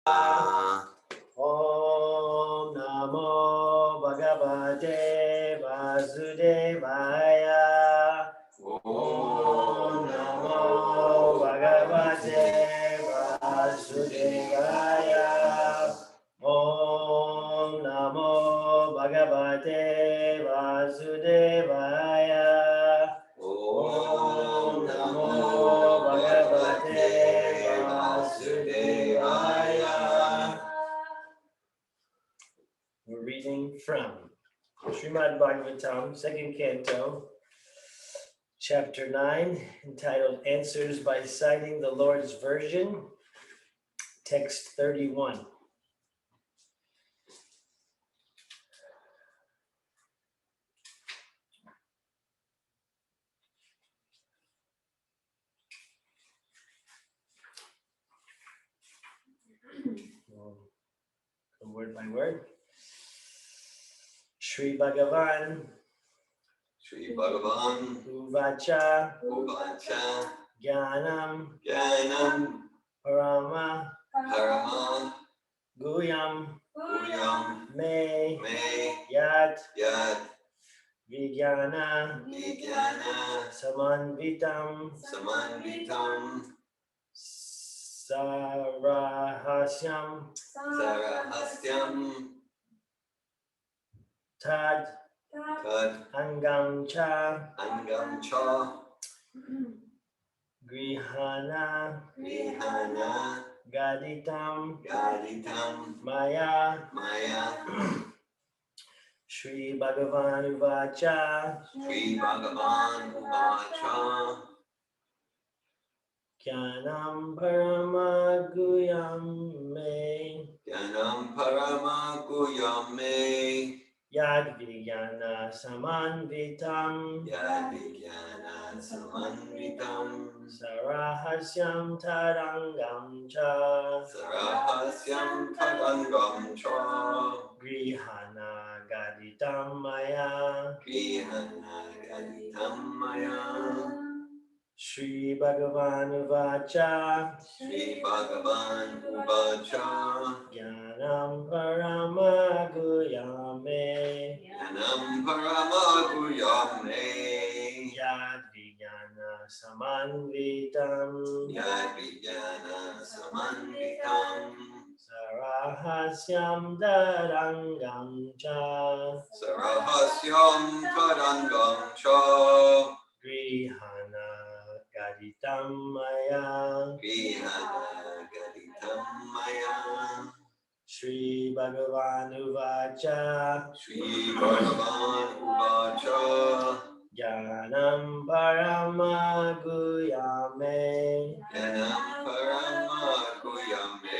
Om Namo Bhagavate Vasudevaya. Om Namo Bhagavate Vasudevaya. Om Namo Bhagavate Vasudevaya. Om Namo Bhagavate Vasudevaya. We're reading from Srimad Bhagavatam, 2nd Canto, Chapter 9, entitled Answers by Citing the Lord's Version, Text 31. Word by word. Shri Bhagavan Uvacha Jnanam Parama Guyam Me Yat Vijnana Samanvitam Sarahasyam Tad Angam Cha Grihana Gaditam Maya Shri Bhagavan Uvacha Jnanam Paramaguyam Me Yad Vijnana Samanvitam Sarahasyam Tarangam Cha Grihana Gaditam Maya Shri Bhagavan Uvacha Jnanam Paramaguyam Me Yad Vijnana Samanvitam Sarahasyam Darangam Cha Grihana Gaditam Maya Shri Bhagavan Uvacha Jnanam Paramaguyam Me Yad Vijnana Samanvitam Sarahasyam Tarangam Cha Grihana Gaditam Maya Shri Bhagavan Uvacha Yanam Paramaguyam Me Jnanam Paramaguyam Me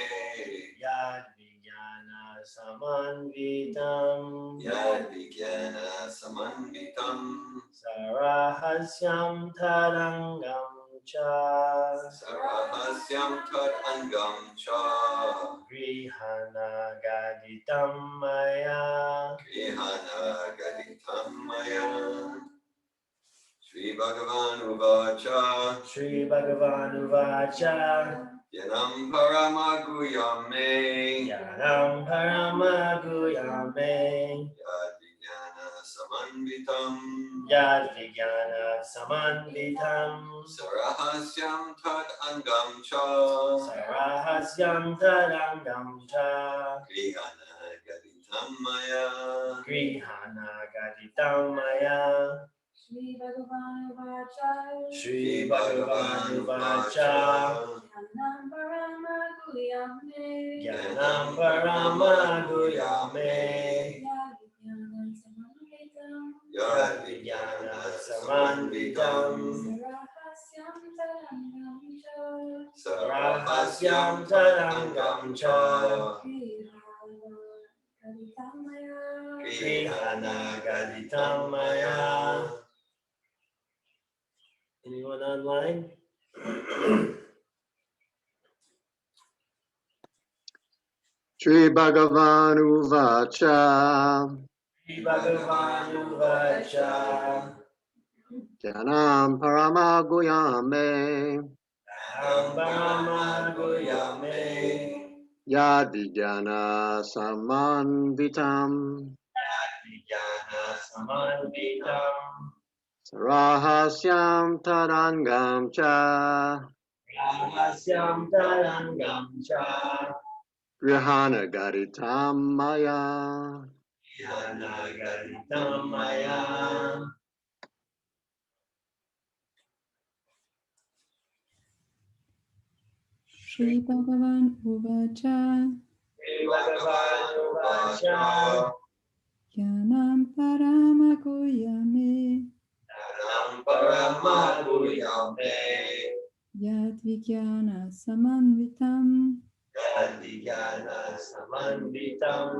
Yad Vijnana Samanvitam Yad Vijnana Samanvitam Sarahasyam Tad Angam Cha Sarahasyam Tarangam Cha Grihana Gaditam Maya Grihana Gaditam Maya Shri Bhagavan Uvacha Shri Bhagavan Uvacha Jnanam Paramaguyam Me Jnanam Paramaguyam Me Yad Yad Vijnana Vijnana Samanvitam Samanvitam Sarahasyam Tad Angam Cha Grihana Gaditam Maya. Anyone online? Shri Bhagavan Uvacha Shri Bhagavan Uvacha Jnanam Paramaguyam Me Paramaguyam Me Yad vijnana samanvitam Vijnana samanvitam. Sarahasyam tadangam cha Rahasyam tarangam cha. Grihana gaditam maya Yanagaritam maya. Shri Bhagavan Uvacha Bhagavan Uvacha. Yanam Paramakuyame Parampara Guyame. Yad Vijnana Samanvitam Vijnana samanvitam.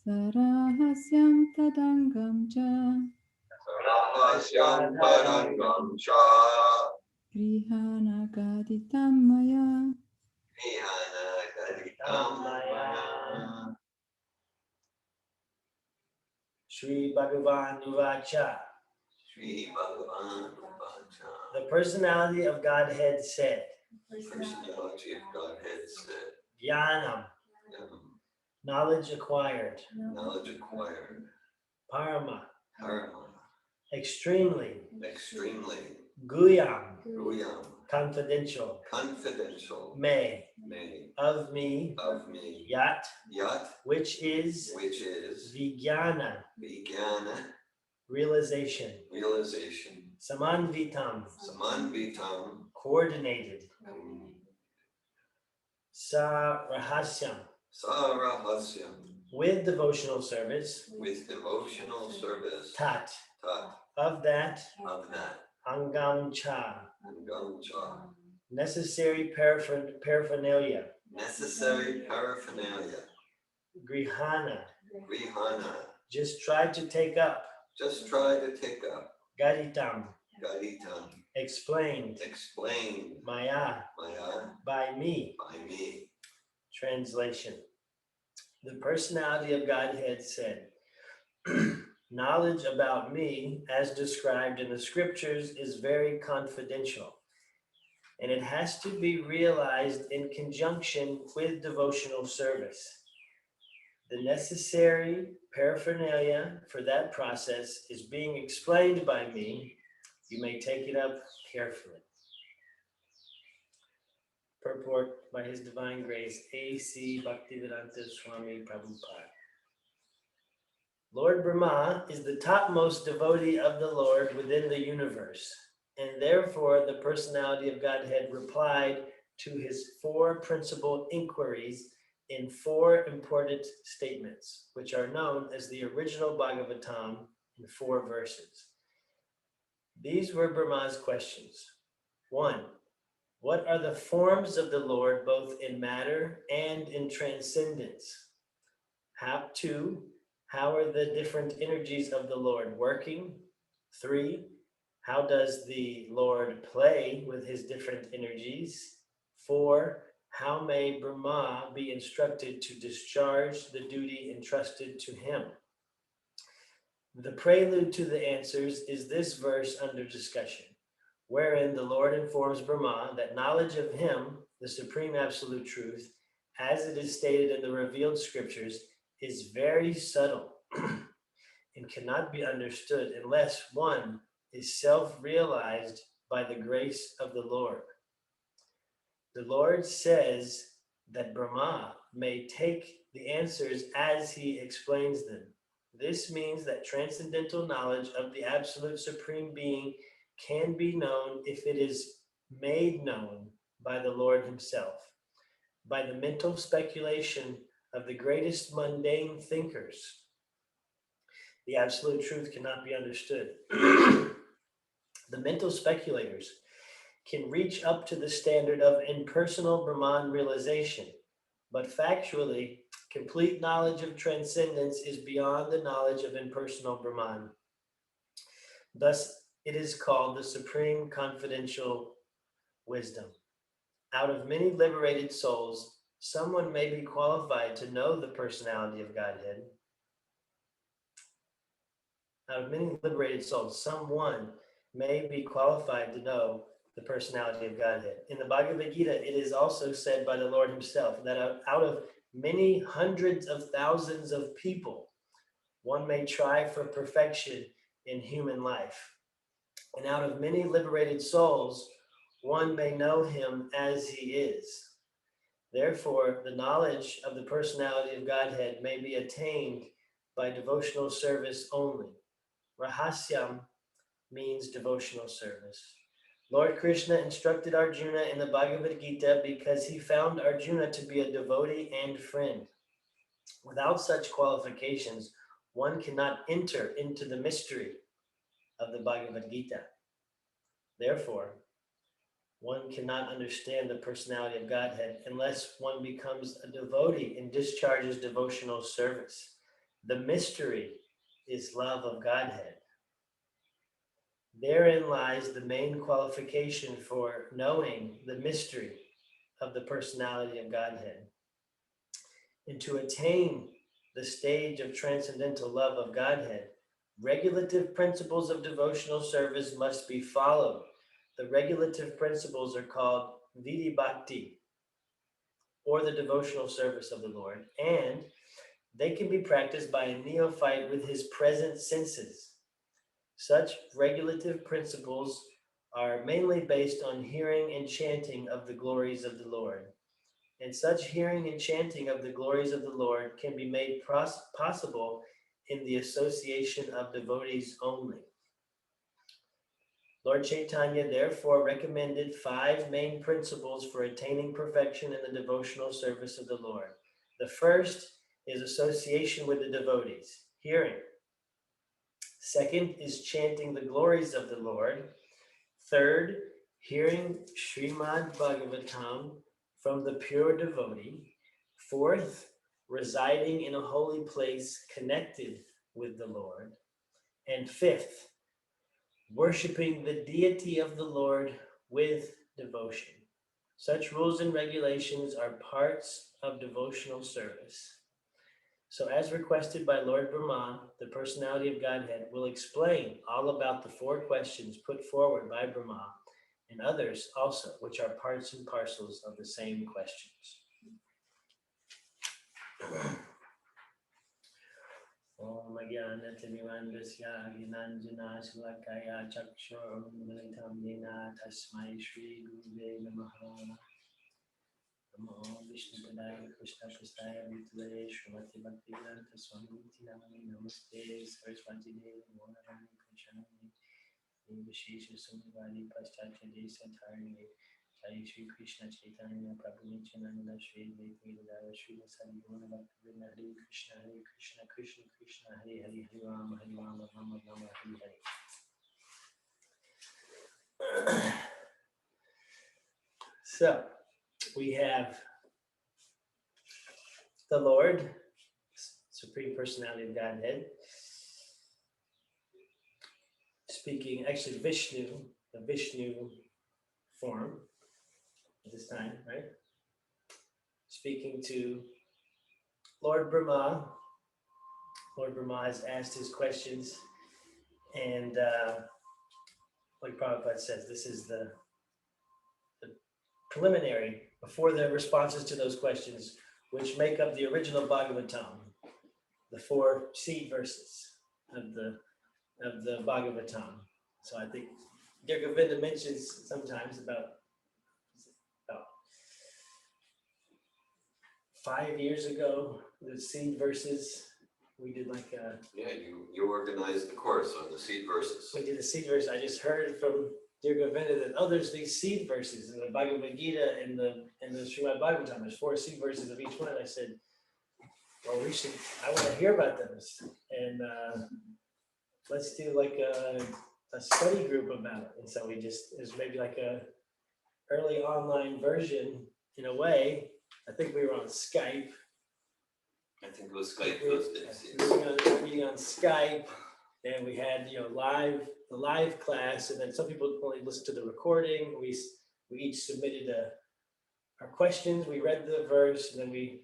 Sarahasyam Tadangam Cha Rahasyam Tarangam Cha Grihana Gaditam Maya. Vihana Garitam Garitam maya. Shri Bhagavan Uvacha. Sri Bhagavan Uvacha. The personality of Godhead said, Personality of Godhead said, Jnanam, knowledge acquired, knowledge acquired, Parama, Parama, extremely, extremely, Guyam, Guyam, confidential, confidential, may, may, of me, of me, Yat, Yat, which is which is Vijnana, Vijnana, realization, realization, Samanvitam, Samanvitam, coordinated, Sarahasyam, Sarahasyam, with devotional service, with devotional service, Tat, Tat, of that, of that, Angam Cha, Angam Cha, necessary paraphernalia, necessary paraphernalia, Grihana, Grihana, just try to take up, just try to take up, Gaditam, Gaditam, explained, explained, Maya, Maya, by me. by me. Translation. The personality of Godhead said, knowledge about me, as described in the scriptures, is very confidential, and it has to be realized in conjunction with devotional service. The necessary paraphernalia for that process is being explained by me. You may take it up carefully. Purport by His Divine Grace, A.C. Bhaktivedanta Swami Prabhupada. Lord Brahma is the topmost devotee of the Lord within the universe, and therefore the personality of Godhead replied to his four principal inquiries in four important statements, which are known as the original Bhagavatam in 4 verses. These were Brahma's questions. 1. What are the forms of the Lord both in matter and in transcendence? 2. How are the different energies of the Lord working? 3. How does the Lord play with his different energies? 4. How may Brahma be instructed to discharge the duty entrusted to him? The prelude to the answers is this verse under discussion, wherein the Lord informs Brahma that knowledge of him, the supreme absolute truth, as it is stated in the revealed scriptures, is very subtle and cannot be understood unless one is self-realized by the grace of the Lord. The Lord says that Brahma may take the answers as he explains them. This means that transcendental knowledge of the absolute supreme being can be known if it is made known by the Lord himself, by the mental speculation of the greatest mundane thinkers. The absolute truth cannot be understood. The mental speculators can reach up to the standard of impersonal Brahman realization, but factually, complete knowledge of transcendence is beyond the knowledge of impersonal Brahman. Thus, it is called the supreme confidential wisdom. Out of many liberated souls, someone may be qualified to know the personality of Godhead. Out of many liberated souls, someone may be qualified to know the personality of Godhead. In the Bhagavad Gita, it is also said by the Lord himself that out of many hundreds of thousands of people, one may try for perfection in human life. And out of many liberated souls, one may know him as he is. Therefore, the knowledge of the personality of Godhead may be attained by devotional service only. Rahasyam means devotional service. Lord Krishna instructed Arjuna in the Bhagavad Gita because he found Arjuna to be a devotee and friend. Without such qualifications, one cannot enter into the mystery of the Bhagavad Gita. Therefore, one cannot understand the personality of Godhead unless one becomes a devotee and discharges devotional service. The mystery is love of Godhead. Therein lies the main qualification for knowing the mystery of the personality of Godhead. And to attain the stage of transcendental love of Godhead, regulative principles of devotional service must be followed. The regulative principles are called Vidhi Bhakti, or the devotional service of the Lord, and they can be practiced by a neophyte with his present senses. Such regulative principles are mainly based on hearing and chanting of the glories of the Lord. And such hearing and chanting of the glories of the Lord can be made possible in the association of devotees only. Lord Chaitanya therefore recommended 5 main principles for attaining perfection in the devotional service of the Lord. The first is association with the devotees, hearing. Second is chanting the glories of the Lord. Third, hearing Srimad Bhagavatam from the pure devotee. Fourth, residing in a holy place connected with the Lord. And fifth, worshiping the deity of the Lord with devotion. Such rules and regulations are parts of devotional service. So as requested by Lord Brahma, the personality of Godhead will explain all about the 4 questions put forward by Brahma and others also, which are parts and parcels of the same questions. Om Jnana Gnananjana Shalakaya Chakshurunmilitam Yena Tasmai Shri Gurave Namaha. Namo Vishnu Padaya Krishna Prasthaya Bhutale Srimati Bhaktivedanta Swami Namani Namaste Saraswati Devi Namo Prachanami Vishesha Sumivadi Paschatya Desatarni Jai Shri Krishna Chaitanya Prabhu Nityananda Shri Advaita Gadadhara Shri Vasadi Gaura Bhaktivedanta Hare Krishna Krishna Krishna Hare Hare Hare Rama Rama Rama Hare Hare. So we have the Lord, Supreme Personality of Godhead, speaking, actually Vishnu, the Vishnu form at this time, right? Speaking to Lord Brahma. Lord Brahma has asked his questions, and like Prabhupada says, this is the preliminary before the responses to those questions, which make up the original Bhagavatam, the 4 seed verses of the Bhagavatam. So I think Dear Govinda mentions sometimes about 5 years ago, the seed verses, we did like a... Yeah, you organized the course on the seed verses. We did a seed verse. I just heard from Dear Govinda that, oh, there's these seed verses in the Bhagavad Gita and the Srimad Bhagavatam. There's 4 seed verses of each one. I said, well, I want to hear about those. And let's do like a study group about it. And so there's maybe like a early online version in a way. I think we were on Skype. I think it was Skype those days. We were meeting on Skype, and we had the live class, and then some people only listened to the recording. We each submitted our questions. We read the verse, and then we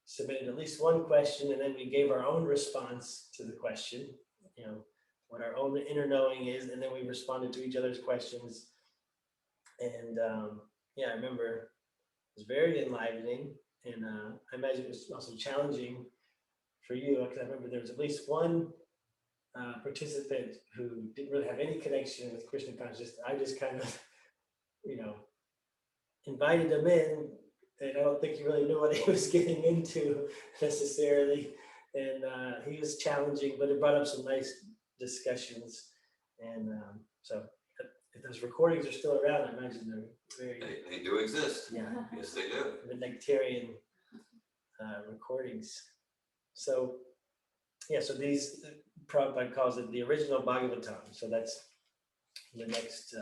submitted at least one question, and then we gave our own response to the question. What our own inner knowing is, and then we responded to each other's questions. And yeah, I remember it was very enlivening, and I imagine it was also challenging for you, because I remember there was at least one participant who didn't really have any connection with Krishna consciousness. I just kind of, you know, invited him in, and I don't think he really knew what he was getting into necessarily. And he was challenging, but it brought up some nice discussions. And so, if those recordings are still around, I imagine they're very, They do exist. yeah, Yes, they do. the nectarian recordings. So, yeah, so these, Prabhupada calls it the original Bhagavatam. So that's the next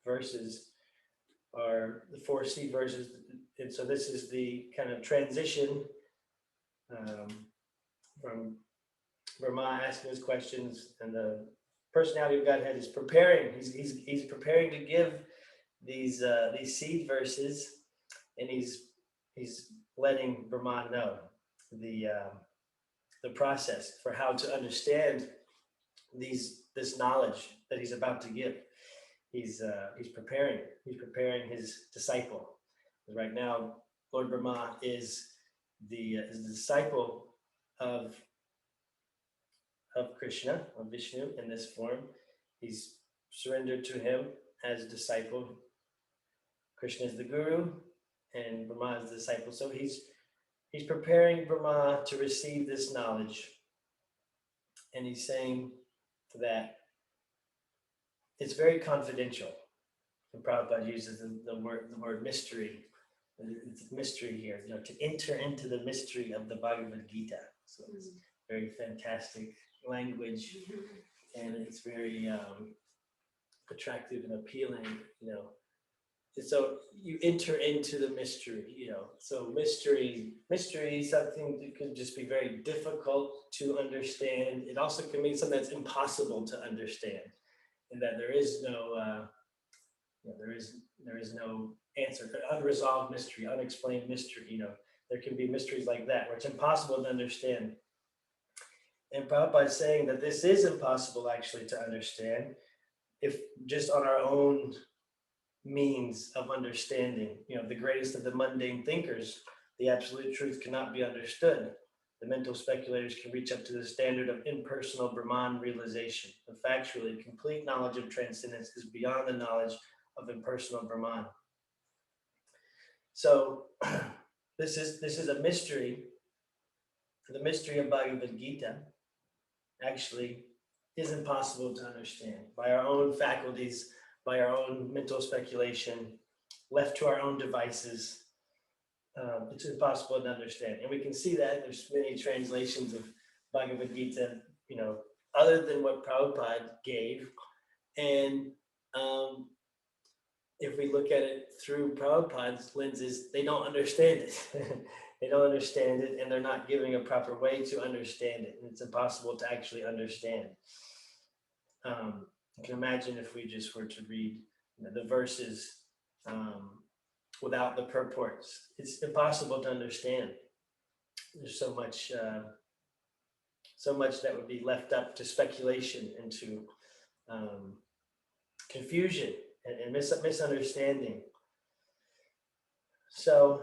verses are the 4C verses. And so this is the kind of transition from Brahma asking his questions, and the personality of Godhead is preparing. He's preparing to give these seed verses, and he's letting Brahma know the process for how to understand this knowledge that he's about to give. He's preparing his disciple. Right now, Lord Brahma is the disciple of Krishna, of Vishnu in this form. He's surrendered to him as a disciple. Krishna is the guru, and Brahma is the disciple. So he's preparing Brahma to receive this knowledge, and he's saying that it's very confidential. And Prabhupada uses the word mystery. It's mystery here, to enter into the mystery of the Bhagavad Gita. So it's very fantastic language, and it's very attractive and appealing, And so you enter into the mystery, So mystery is something that could just be very difficult to understand. It also can mean something that's impossible to understand, and that there is no there is no answer. Unresolved mystery, unexplained mystery. There can be mysteries like that where it's impossible to understand. And Prabhupada is saying that this is impossible actually to understand if just on our own means of understanding. The greatest of the mundane thinkers, the absolute truth cannot be understood. The mental speculators can reach up to the standard of impersonal Brahman realization. But factually, complete knowledge of transcendence is beyond the knowledge of impersonal Brahman. So this is a mystery. The mystery of Bhagavad Gita actually is impossible to understand by our own faculties, by our own mental speculation, left to our own devices. It's impossible to understand. And we can see that there's many translations of Bhagavad Gita, other than what Prabhupada gave. And if we look at it through Prabhupada's lenses, they don't understand it. They don't understand it, and they're not giving a proper way to understand it. And it's impossible to actually understand. You can imagine if we just were to read the verses without the purports. It's impossible to understand. There's so much that would be left up to speculation and to confusion and misunderstanding. So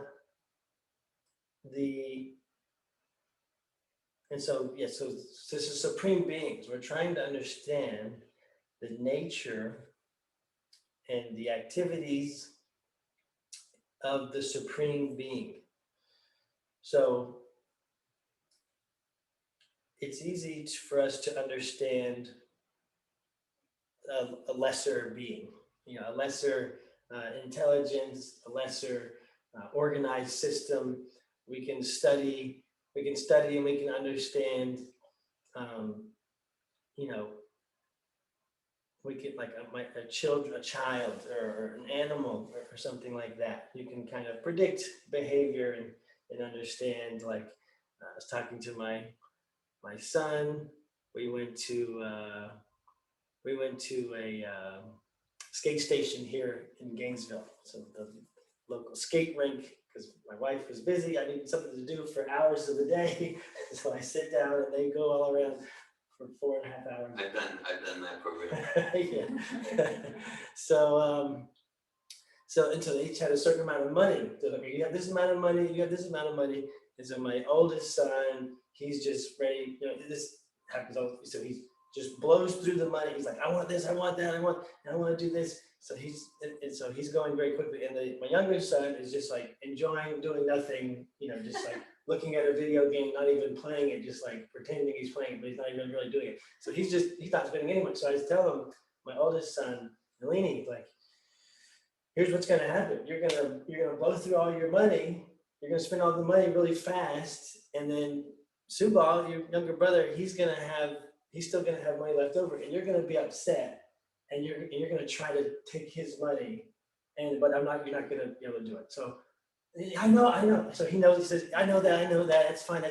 so this is supreme beings. We're trying to understand the nature and the activities of the supreme being. So it's easy for us to understand a lesser being, a lesser intelligence, a lesser organized system. We can study and we can understand, we get like a child or an animal or something like that. You can kind of predict behavior and understand. Like I was talking to my son. We went to a skate station here in Gainesville, so the local skate rink, because my wife was busy. I needed something to do for hours of the day, so I sit down and they go all around for 4.5 hours. I've done that program. Yeah. So until they each had a certain amount of money. They're like, you got this amount of money, you got this amount of money. And so my oldest son, he's just ready, this happens all, so he just blows through the money. He's like, I want this, I want that, I want to do this. So he's going very quickly. And my younger son is just like enjoying doing nothing, just like looking at a video game, not even playing it, just like pretending he's playing it, but he's not even really doing it. So he's not spending any money. So I just tell him, my oldest son, Nalini, like, here's what's going to happen. You're gonna blow through all your money. You're gonna spend all the money really fast, and then Subal, your younger brother, he's still gonna have money left over, and you're gonna be upset, and you're gonna try to take his money, but you're not gonna be able to do it. So I know. So he knows. He says, I know that. That's fine.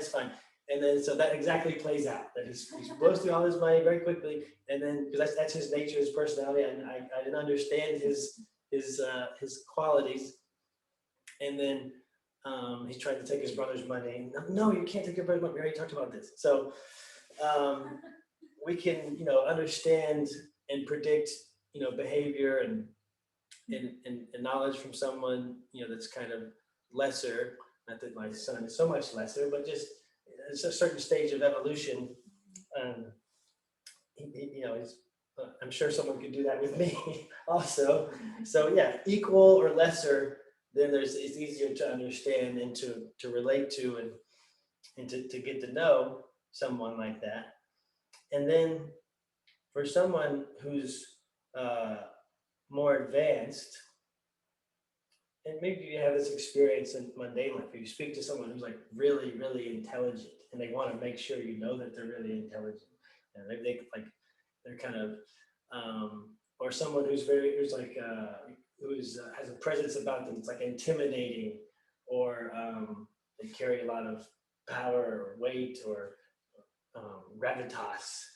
And then so that exactly plays out. That he blows through all his money very quickly, and then because that's his nature, his personality, and I didn't understand his qualities, and then he tried to take his brother's money. No, you can't take your brother's money. We already talked about this. So we can, understand and predict, behavior and knowledge from someone, that's kind of lesser. Not that my son is so much lesser, but just it's a certain stage of evolution. I'm sure someone could do that with me also. So yeah, equal or lesser, then it's easier to understand and to relate to and to get to know someone like that. And then for someone who's more advanced, and maybe you have this experience in mundane life, you speak to someone who's like really, really intelligent, and they want to make sure you know that they're really intelligent, and they're kind of or someone has a presence about them. It's like intimidating, or they carry a lot of power or weight or gravitas.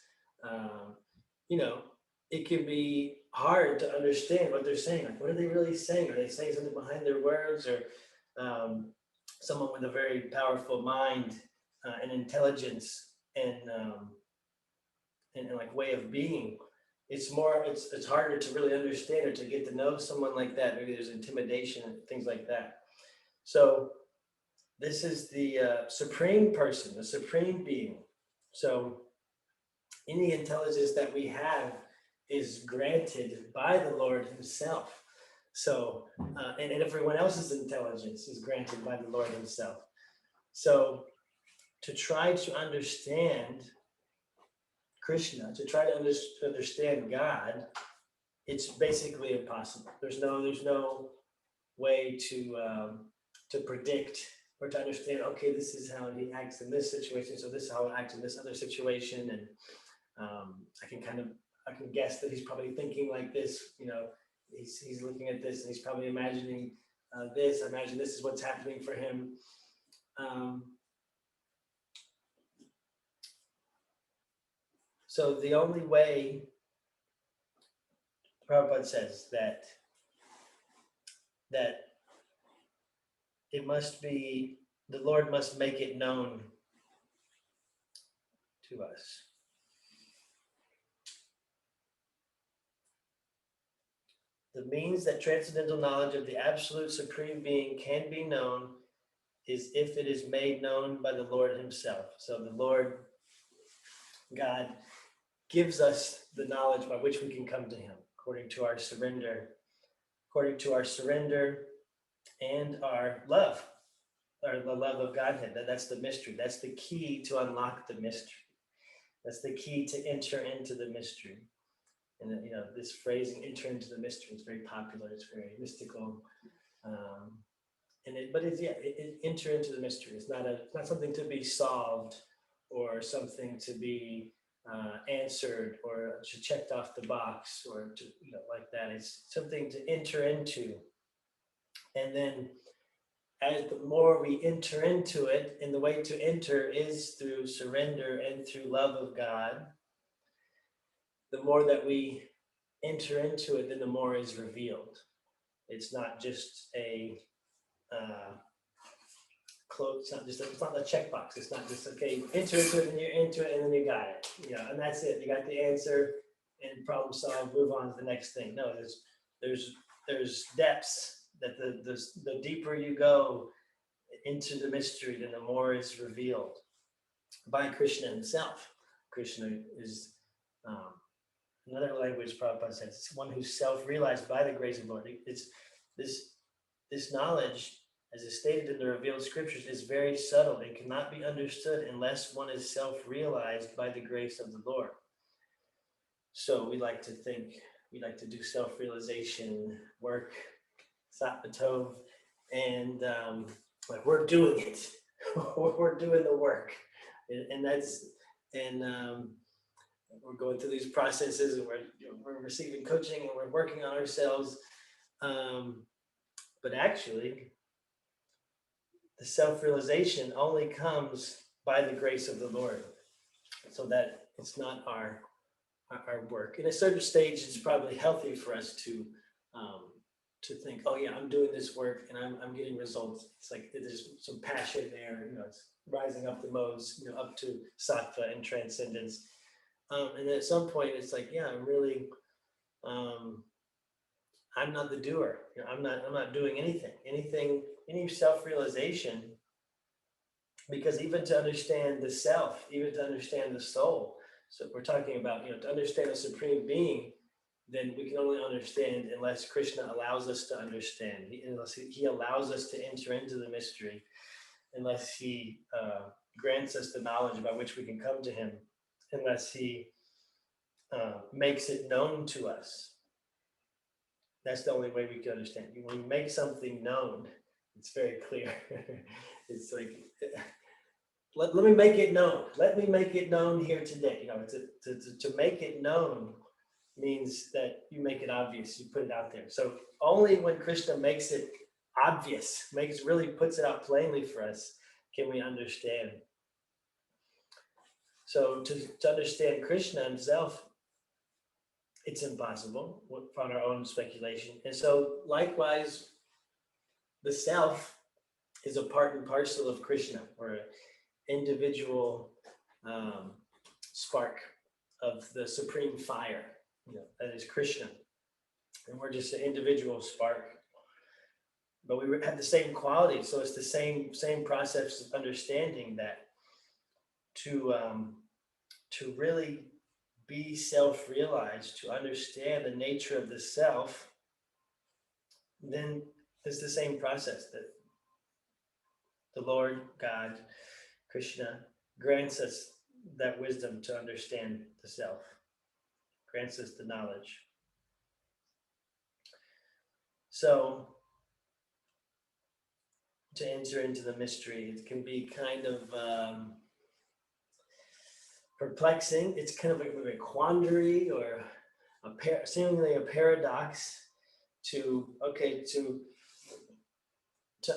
It can be hard to understand what they're saying. Like, what are they really saying? Are they saying something behind their words? Or someone with a very powerful mind and intelligence and like way of being. It's harder to really understand or to get to know someone like that. Maybe there's intimidation and things like that. So this is the supreme person, the supreme being. So any intelligence that we have is granted by the Lord himself. So, and everyone else's intelligence is granted by the Lord himself. So to try to understand Krishna, to try to understand God, it's basically impossible. There's no way to predict or to understand. Okay, this is how he acts in this situation, so this is how he acts in this other situation, and I can guess that he's probably thinking like this. He's looking at this and he's probably imagining this. I imagine this is what's happening for him. So the only way, Prabhupada says that it must be, the Lord must make it known to us. The means that transcendental knowledge of the absolute supreme being can be known is if it is made known by the Lord himself. So the Lord God gives us the knowledge by which we can come to him according to our surrender and our love, or the love of Godhead. That's the mystery. That's the key to unlock the mystery. That's the key to enter into the mystery. And this phrasing, enter into the mystery, is very popular. It's very mystical. Enter into the mystery. It's not something to be solved or something to be answered or checked off the box or to like that. It's something to enter into. And then as the more we enter into it, and the way to enter is through surrender and through love of God, the more that we enter into it, then the more is revealed. It's not just a close. It's not a checkbox. It's not just okay. Enter into it, and you're into it, and then you got it. And that's it. You got the answer, and problem solved. Move on to the next thing. No, there's depths that the deeper you go into the mystery, then the more is revealed by Krishna himself. Krishna is another language Prabhupada says. It's one who's self-realized by the grace of the Lord. It's this knowledge, as is stated in the revealed scriptures, is very subtle and cannot be understood unless one is self-realized by the grace of the Lord. So we like to do self-realization work, Sattva, and like we're doing it. We're doing the work, and we're going through these processes, and we're receiving coaching, and we're working on ourselves. But actually, the self-realization only comes by the grace of the Lord, so that it's not our work. In a certain stage, it's probably healthy for us to think, oh yeah, I'm doing this work and I'm getting results. It's like there's some passion there, it's rising up the modes, up to sattva and transcendence. And at some point, it's like, yeah, I'm really, I'm not the doer. I'm not doing anything, any self-realization, because even to understand the self, even to understand the soul. So if we're talking about, to understand the supreme being, then we can only understand unless Krishna allows us to understand, unless he allows us to enter into the mystery, unless he grants us the knowledge by which we can come to him, unless he makes it known to us. That's the only way we can understand. When you make something known, it's very clear. It's like, let me make it known. Let me make it known here today. To make it known means that you make it obvious, you put it out there. So only when Krishna makes it obvious, really puts it out plainly for us, can we understand. So to understand Krishna himself, it's impossible upon our own speculation. And so likewise, the self is a part and parcel of Krishna, or an individual spark of the supreme fire, that is Krishna. And we're just an individual spark, but we have the same quality. So it's the same process of understanding that to really be self-realized, to understand the nature of the self, then it's the same process that the Lord God, Krishna, grants us that wisdom to understand the self, grants us the knowledge. So to enter into the mystery, it can be kind of perplexing. It's kind of a quandary, or seemingly a paradox to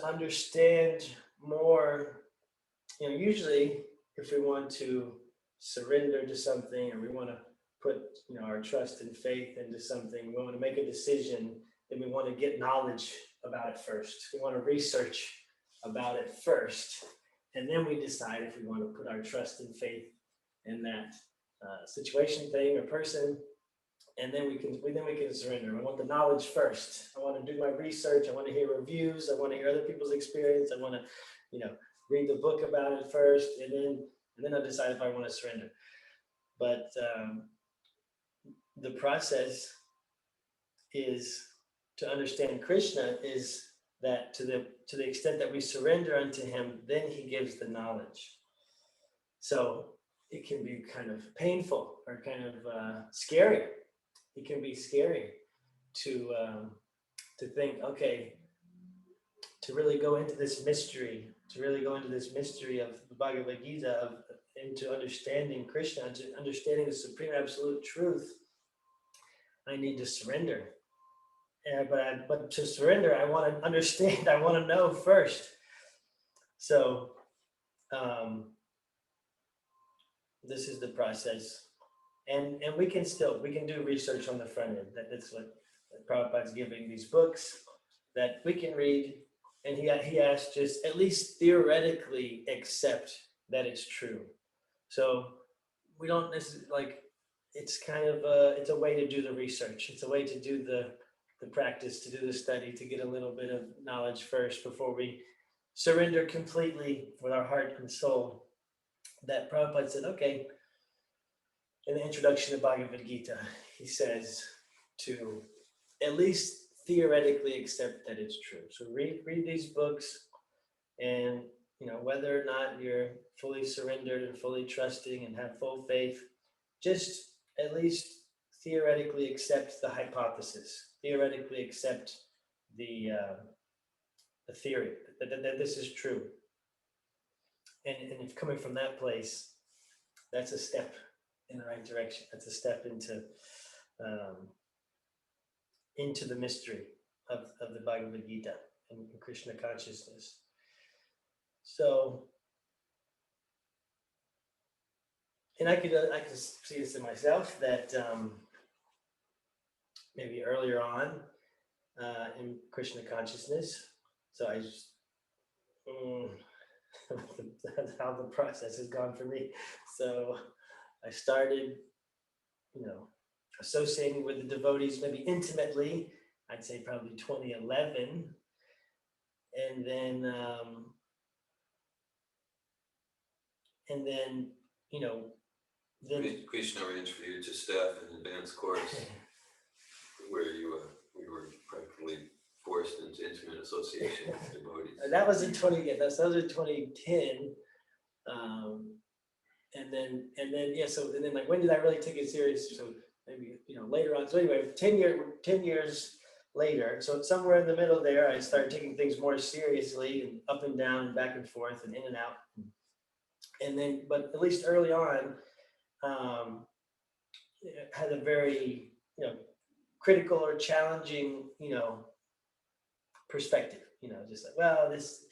understand more. Usually if we want to surrender to something, or we want to put our trust and faith into something, we want to make a decision, then we want to get knowledge about it first. We want to research about it first, and then we decide if we want to put our trust and faith in that situation, thing, or person, and then we can surrender. I want the knowledge first. I want to do my research. I want to hear reviews. I want to hear other people's experience. I want to, read the book about it first, and then I decide if I want to surrender. But the process is to understand Krishna is that to the extent that we surrender unto him, then he gives the knowledge. So it can be kind of painful, or kind of scary. It can be scary to think, okay, to really go into this mystery, of the Bhagavad Gita, into understanding Krishna, into understanding the supreme absolute truth, I need to surrender. But to surrender, I want to understand. I want to know first. So this is the process, and we can do research on the front end. That's what Prabhupada's giving, these books that we can read, And he asked just at least theoretically accept that it's true. So we don't necessarily like, it's kind of it's a way to do the research. It's a way to do the practice, to do the study, to get a little bit of knowledge first before we surrender completely with our heart and soul. That Prabhupada said, okay, in the introduction to Bhagavad Gita, he says to at least theoretically accept that it's true. So read these books, and whether or not you're fully surrendered and fully trusting and have full faith, just at least theoretically accept the hypothesis, theoretically accept the theory that this is true. And if coming from that place, that's a step in the right direction. That's a step into the mystery of the Bhagavad Gita and Krishna consciousness. So, and I could see this in myself that maybe earlier on in Krishna consciousness. So I just that's how the process has gone for me. So I started, associating with the devotees maybe intimately. I'd say probably 2011, and then then Krishna arranged for you to staff an advanced course where we were practically forced into intimate association with devotees. That was in 2010. And then like, when did I really take it serious? So maybe later on. So anyway, 10 years later, so somewhere in the middle there, I started taking things more seriously, and up and down and back and forth and in and out. And then, but at least early on, had a very critical or challenging perspective. Just like, well, this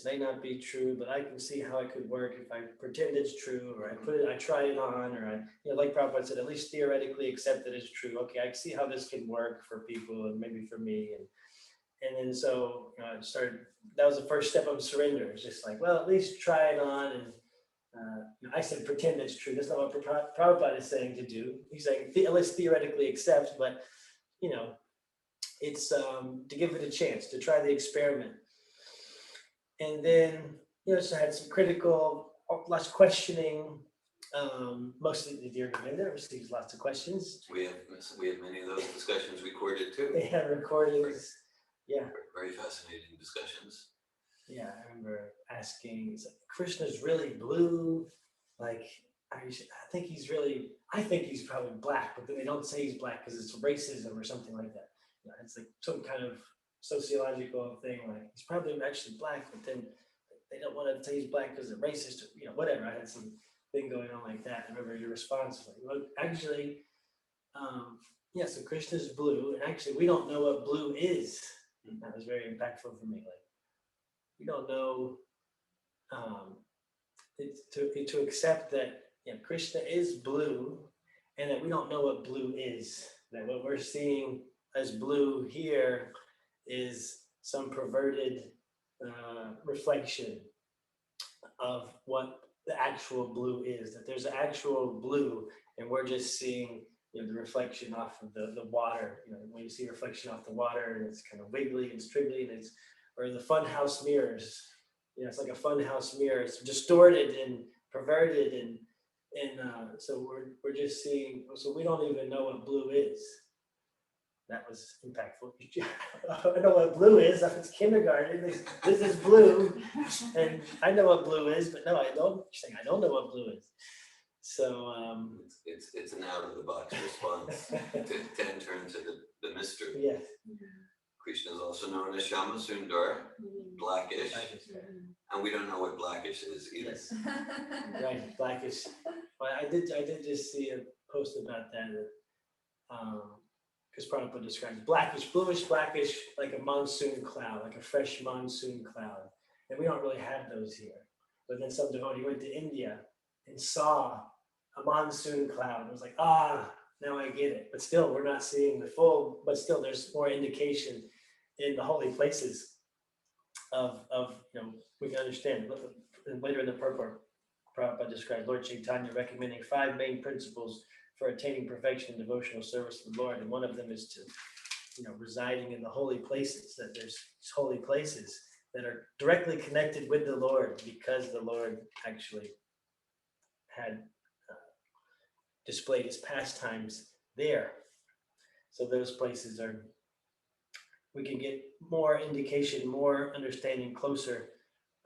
may not be true, but I can see how it could work if I pretend it's true, or I try it on, or like Prabhupada said, at least theoretically accept that it's true. Okay, I see how this can work for people and maybe for me. And then so I started, that was the first step of surrender. It's just like, well, at least try it on. And I said, pretend it's true. That's not what Prabhupada is saying to do. He's saying, at least theoretically accept, but it's to give it a chance, to try the experiment. And then, so I had some critical, lots of questioning. Mostly the dear Govinda receives lots of questions. We have many of those discussions recorded too. They have recordings. Yeah. Very fascinating discussions. Yeah, I remember asking, Krishna's really blue. Like, I think he's probably black, but then they don't say he's black because it's racism or something like that. It's like some kind of sociological thing, like he's probably actually black, but then they don't want to say he's black because they're racist, or whatever. I had some thing going on like that. I remember your response was like, well, actually, so Krishna's blue, and actually we don't know what blue is. That was very impactful for me. Like, we don't know, to accept that Krishna is blue, and that we don't know what blue is. That what we're seeing as blue here is some perverted reflection of what the actual blue is. That there's an actual blue, and we're just seeing the reflection off of the water. When you see reflection off the water, and it's kind of wiggly and striggly, and or the funhouse mirrors. It's like a funhouse mirror. It's distorted and perverted, and so we're just seeing. So we don't even know what blue is. That was impactful. I know what blue is. It's kindergarten. This is blue, and I know what blue is, but no, I don't. You're saying I don't know what blue is. So it's an out of the box response to enter into the mystery. Yes. Krishna is also known as Shama Sundar, blackish, and we don't know what blackish is either. Yes. Right, blackish. Well, I did just see a post about that. Because Prabhupada describes blackish, bluish, blackish, like a monsoon cloud, like a fresh monsoon cloud. And we don't really have those here. But then some devotee went to India and saw a monsoon cloud. It was like, now I get it. But still, we're not seeing the full, but still there's more indication in the holy places we can understand. Later in the purport, Prabhupada described Lord Chaitanya recommending 5 main principles for attaining perfection in devotional service to the Lord. And one of them is to, residing in the holy places, that there's holy places that are directly connected with the Lord because the Lord actually had displayed his pastimes there. So those places we can get more indication, more understanding closer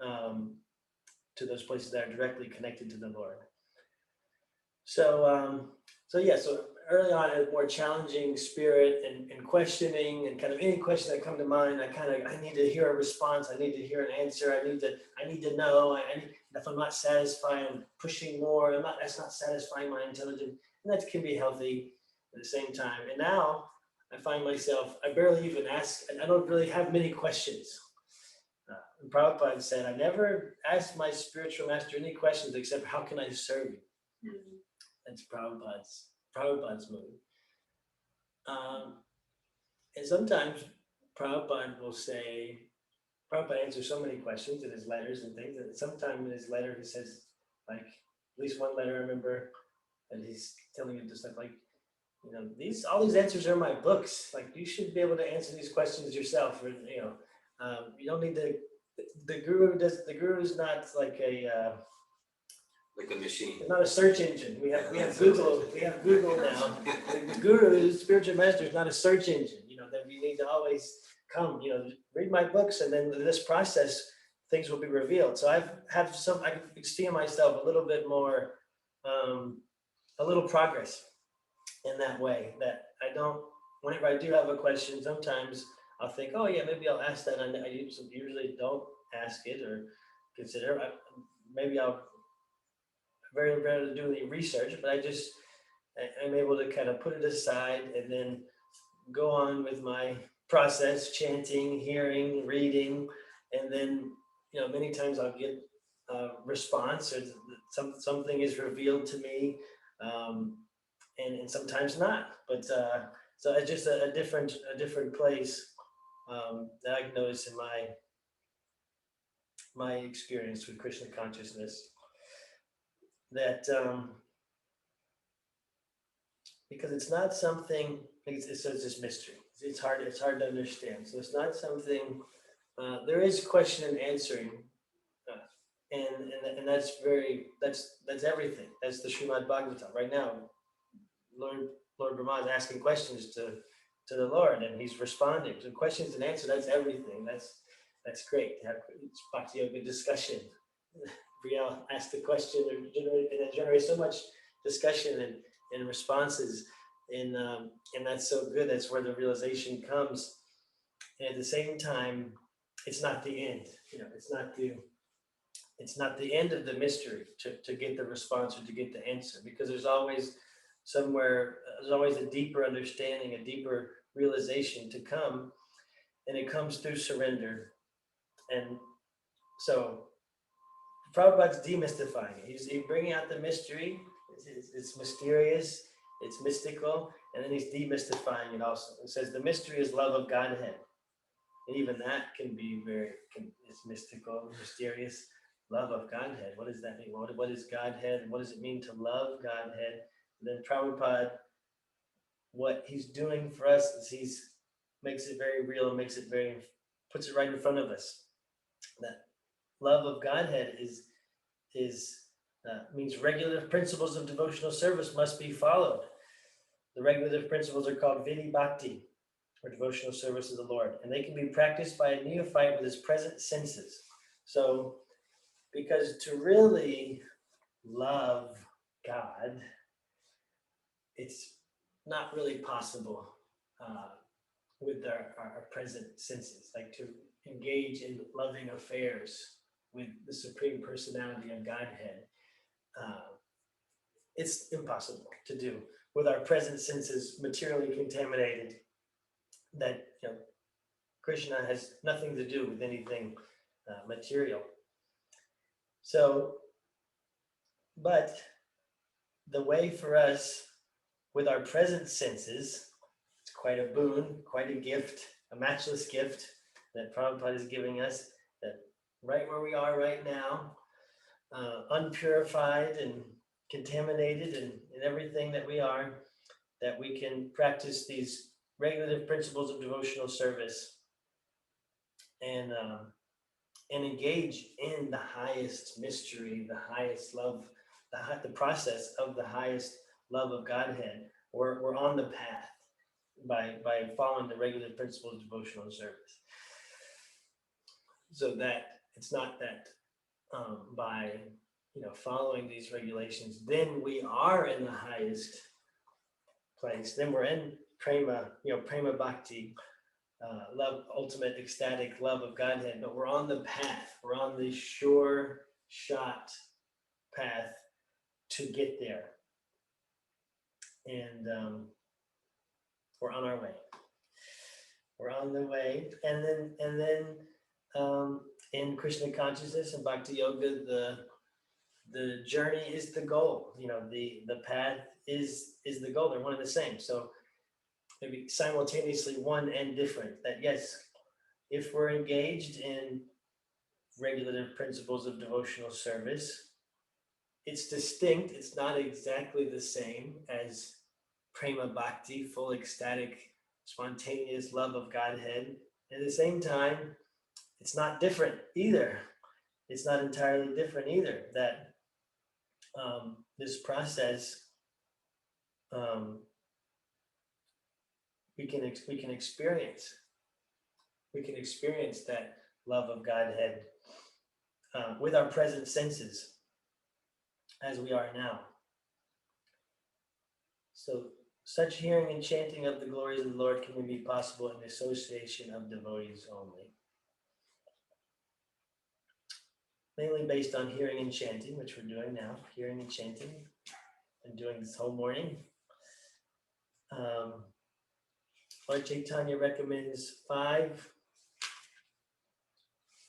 to those places that are directly connected to the Lord. So early on, I had a more challenging spirit and questioning, and kind of any question that come to mind, I need to hear a response. I need to hear an answer. I need to know. If I'm not satisfied, I'm pushing more. That's not satisfying my intelligence, and that can be healthy at the same time. And now I find myself, I barely even ask. I don't really have many questions. And Prabhupada said, I never asked my spiritual master any questions except how can I serve you? That's Prabhupada's move. And sometimes Prabhupada will say, Prabhupada answers so many questions in his letters and things, and sometime in his letter he says, like, at least one letter I remember that he's telling him to stuff like, all these answers are in my books. Like, you should be able to answer these questions yourself. Or, you don't need to. The guru is not like like a machine. not a search engine. We have Google. We have Google now. The guru, the spiritual master, is not a search engine. That you need to always come. Read my books, and then in this process, things will be revealed. So I can esteem myself a little bit more, a little progress in that way. That I don't. Whenever I do have a question, sometimes I'll think, oh yeah, maybe I'll ask that. I usually don't ask it or consider. Maybe I'll very rarely do any research, but I'm able to kind of put it aside and then go on with my process, chanting, hearing, reading, and then many times I'll get a response, or something is revealed to me, and sometimes not. But so it's just a different place that I can notice in my experience with Krishna consciousness. That because it's not something, it's just mystery. It's hard to understand. So it's not something. There is question and answering, and that's everything. That's the Srimad Bhagavatam right now. Lord Brahma is asking questions to the Lord, and he's responding. So questions and answers. That's everything. That's great to have Bhakti Yoga discussion. Brielle asked the question, and it generates so much discussion and responses, and that's so good. That's where the realization comes. And at the same time, it's not the end. It's not the end of the mystery to get the response or to get the answer, because there's always a deeper understanding, a deeper realization to come, and it comes through surrender. And so Prabhupada's demystifying it. He's bringing out the mystery. It's mysterious, it's mystical, and then he's demystifying it also. It says the mystery is love of Godhead. And even that can be it's mystical, mysterious, love of Godhead. What does that mean? What is Godhead? And what does it mean to love Godhead? And then Prabhupada, what he's doing for us is he's makes it very real and puts it right in front of us. That love of Godhead means regulative principles of devotional service must be followed. The regulative principles are called Vidi Bhakti, or devotional service of the Lord, and they can be practiced by a neophyte with his present senses. So, because to really love God, it's not really possible with our present senses, like to engage in loving affairs with the Supreme Personality of Godhead. It's impossible to do with our present senses materially contaminated. That Krishna has nothing to do with anything material. So, but the way for us with our present senses, it's quite a boon, quite a gift, a matchless gift that Prabhupada is giving us, that right where we are right now, unpurified and contaminated in everything that we are, that we can practice these regulative principles of devotional service and engage in the highest mystery, the highest love, the process of the highest love of Godhead. We're on the path by following the regular principles of devotional service. So that it's not that by following these regulations, then we are in the highest place. Then we're in prema, prema bhakti, love, ultimate ecstatic love of Godhead. But we're on the path. We're on the sure shot path to get there, and we're on our way. We're on the way, and then in Krishna consciousness and Bhakti Yoga, the journey is the goal. The path is the goal. They're one and the same. So maybe simultaneously one and different. That yes, if we're engaged in regulative principles of devotional service, it's distinct. It's not exactly the same as prema bhakti, full ecstatic, spontaneous love of Godhead. At the same time, it's not different either. It's not entirely different either. That this process, we can experience. We can experience that love of Godhead with our present senses, as we are now. So, such hearing and chanting of the glories of the Lord can be possible in the association of devotees only. Mainly based on hearing and chanting, which we're doing now. Hearing and chanting, and doing this whole morning. Lord Chaitanya recommends 5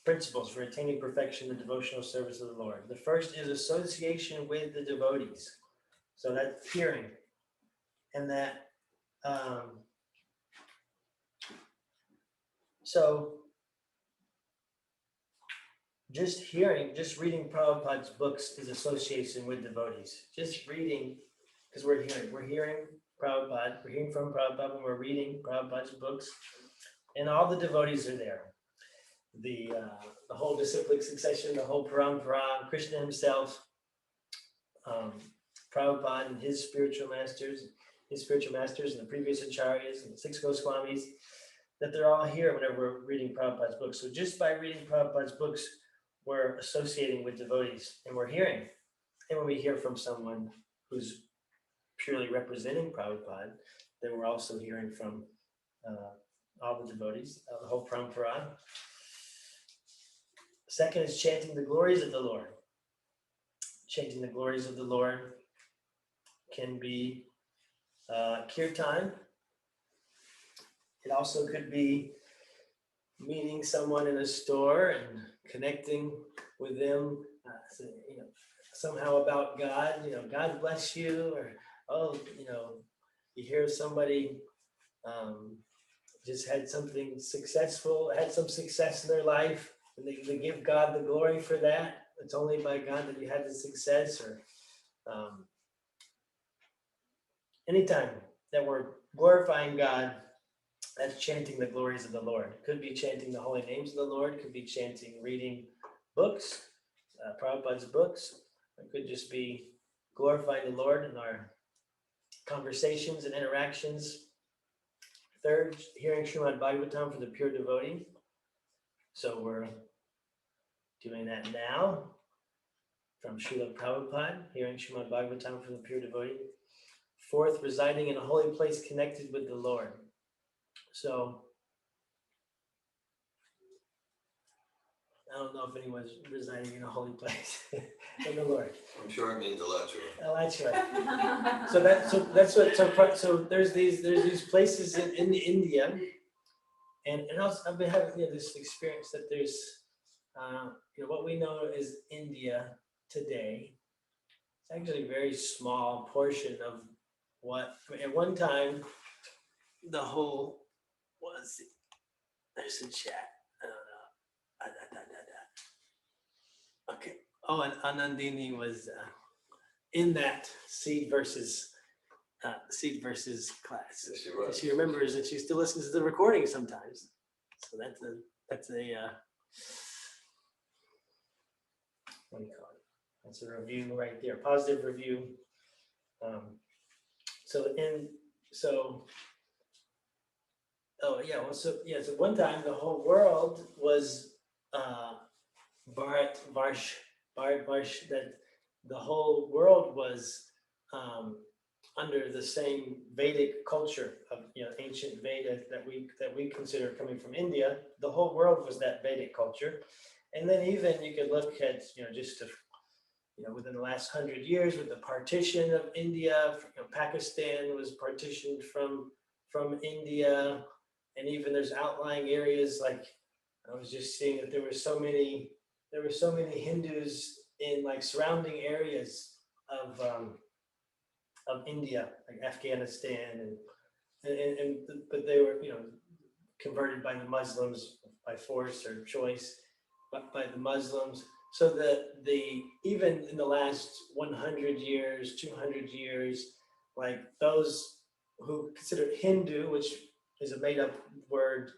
principles for attaining perfection in the devotional service of the Lord. The first is association with the devotees. So that's hearing. And that, so just hearing, just reading Prabhupada's books is association with devotees. Just reading, because we're hearing Prabhupada, we're hearing from Prabhupada when we're reading Prabhupada's books, and all the devotees are there. The whole disciplic succession, the whole Parampara, Krishna himself, Prabhupada and his spiritual masters, and the previous acharyas and the 6 Goswamis, that they're all here whenever we're reading Prabhupada's books. So just by reading Prabhupada's books, we're associating with devotees, and we're hearing. And when we hear from someone who's purely representing Prabhupada, then we're also hearing from all the devotees, the whole Parampara. Second is chanting the glories of the Lord. Chanting the glories of the Lord can be kirtan. It also could be meeting someone in a store and connecting with them, somehow about God. God bless you, or you hear somebody just had something successful, had some success in their life, and they give God the glory for that. It's only by God that you had the success. Or anytime that we're glorifying God, that's chanting the glories of the Lord. Could be chanting the holy names of the Lord. Could be chanting, reading books, Prabhupada's books. It could just be glorifying the Lord in our conversations and interactions. Third, hearing Srimad Bhagavatam for the pure devotee. So we're doing that now from Srila Prabhupada, hearing Srimad Bhagavatam for the pure devotee. Fourth, residing in a holy place connected with the Lord. So I don't know if anyone's residing in a holy place in the Lord. I'm sure it means a lot to you. Oh, that's right. So there's these places in India, and also I've been having this experience that there's what we know as India today. It's actually a very small portion of what at one time the whole was. There's a chat. I don't know. Okay. Oh, and Anandini was in that seed versus class. Yes, she was. And she remembers and she still listens to the recording sometimes. So that's a what do you call it? That's a review right there, positive review. So one time the whole world was that the whole world was under the same Vedic culture of ancient Veda that we consider coming from India. The whole world was that Vedic culture, and then even you could look at just to, within the last 100 years with the partition of India, Pakistan was partitioned from India, and even there's outlying areas like I was just seeing that there were so many Hindus in like surrounding areas of India, like Afghanistan, but they were converted by the Muslims by force or choice, but by the Muslims. So that even in the last 100 years, 200 years, like those who consider Hindu, which is a made up word,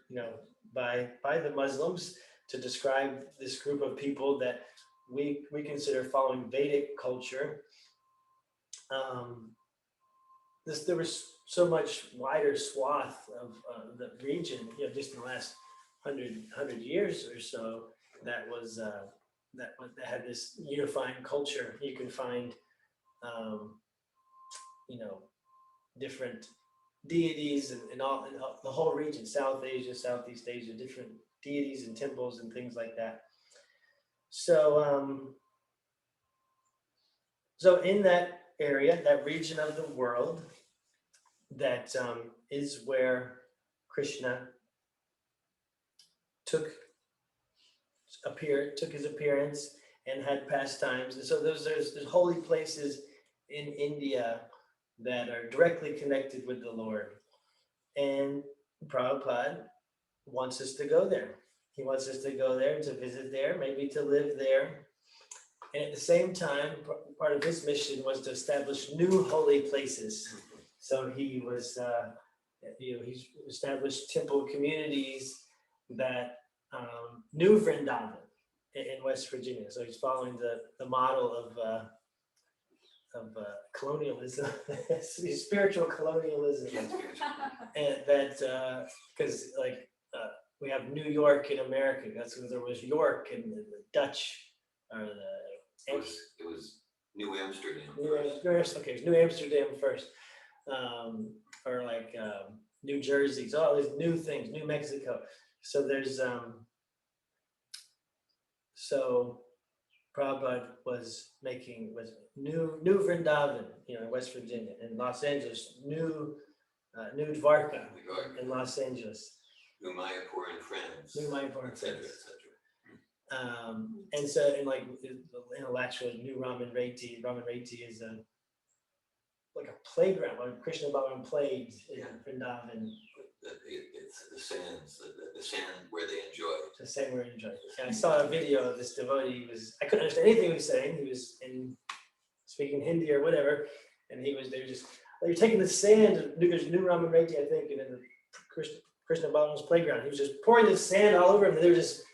by the Muslims to describe this group of people that we consider following Vedic culture. There was so much wider swath of the region, just in the last 100 years or so, that was that had this unifying culture. You can find, different deities in all the whole region, South Asia, Southeast Asia, different deities and temples and things like that. So, so in that area, that region of the world, that is where Krishna took his appearance and had pastimes. And so there's holy places in India that are directly connected with the Lord. And Prabhupada wants us to go there. He wants us to go there, to visit there, maybe to live there. And at the same time, part of his mission was to establish new holy places. So he was, he's established temple communities that New Vrindavan in West Virginia. So he's following the model of colonialism, spiritual colonialism, and that because we have New York in America. That's because there was York and the Dutch or the. It was New Amsterdam. Okay, it's New Amsterdam first, or like New Jersey. So all these new things, New Mexico. So there's so Prabhupada was new Vrindavan, in West Virginia, in Los Angeles, new Dvarka in Los Angeles, New Mayapur in France, etc. And so like intellectual New Raman Reti is like a playground where Krishna Balaram played in Vrindavan. It's the sands, the sand where they enjoyed. The sand where they enjoyed. And I saw a video of this devotee. I couldn't understand anything he was saying. He was speaking Hindi or whatever, and they were just, you're taking the sand. There's New Raman Reti, I think, and then the Krishna Balaram's playground. He was just pouring this sand all over him, and they were just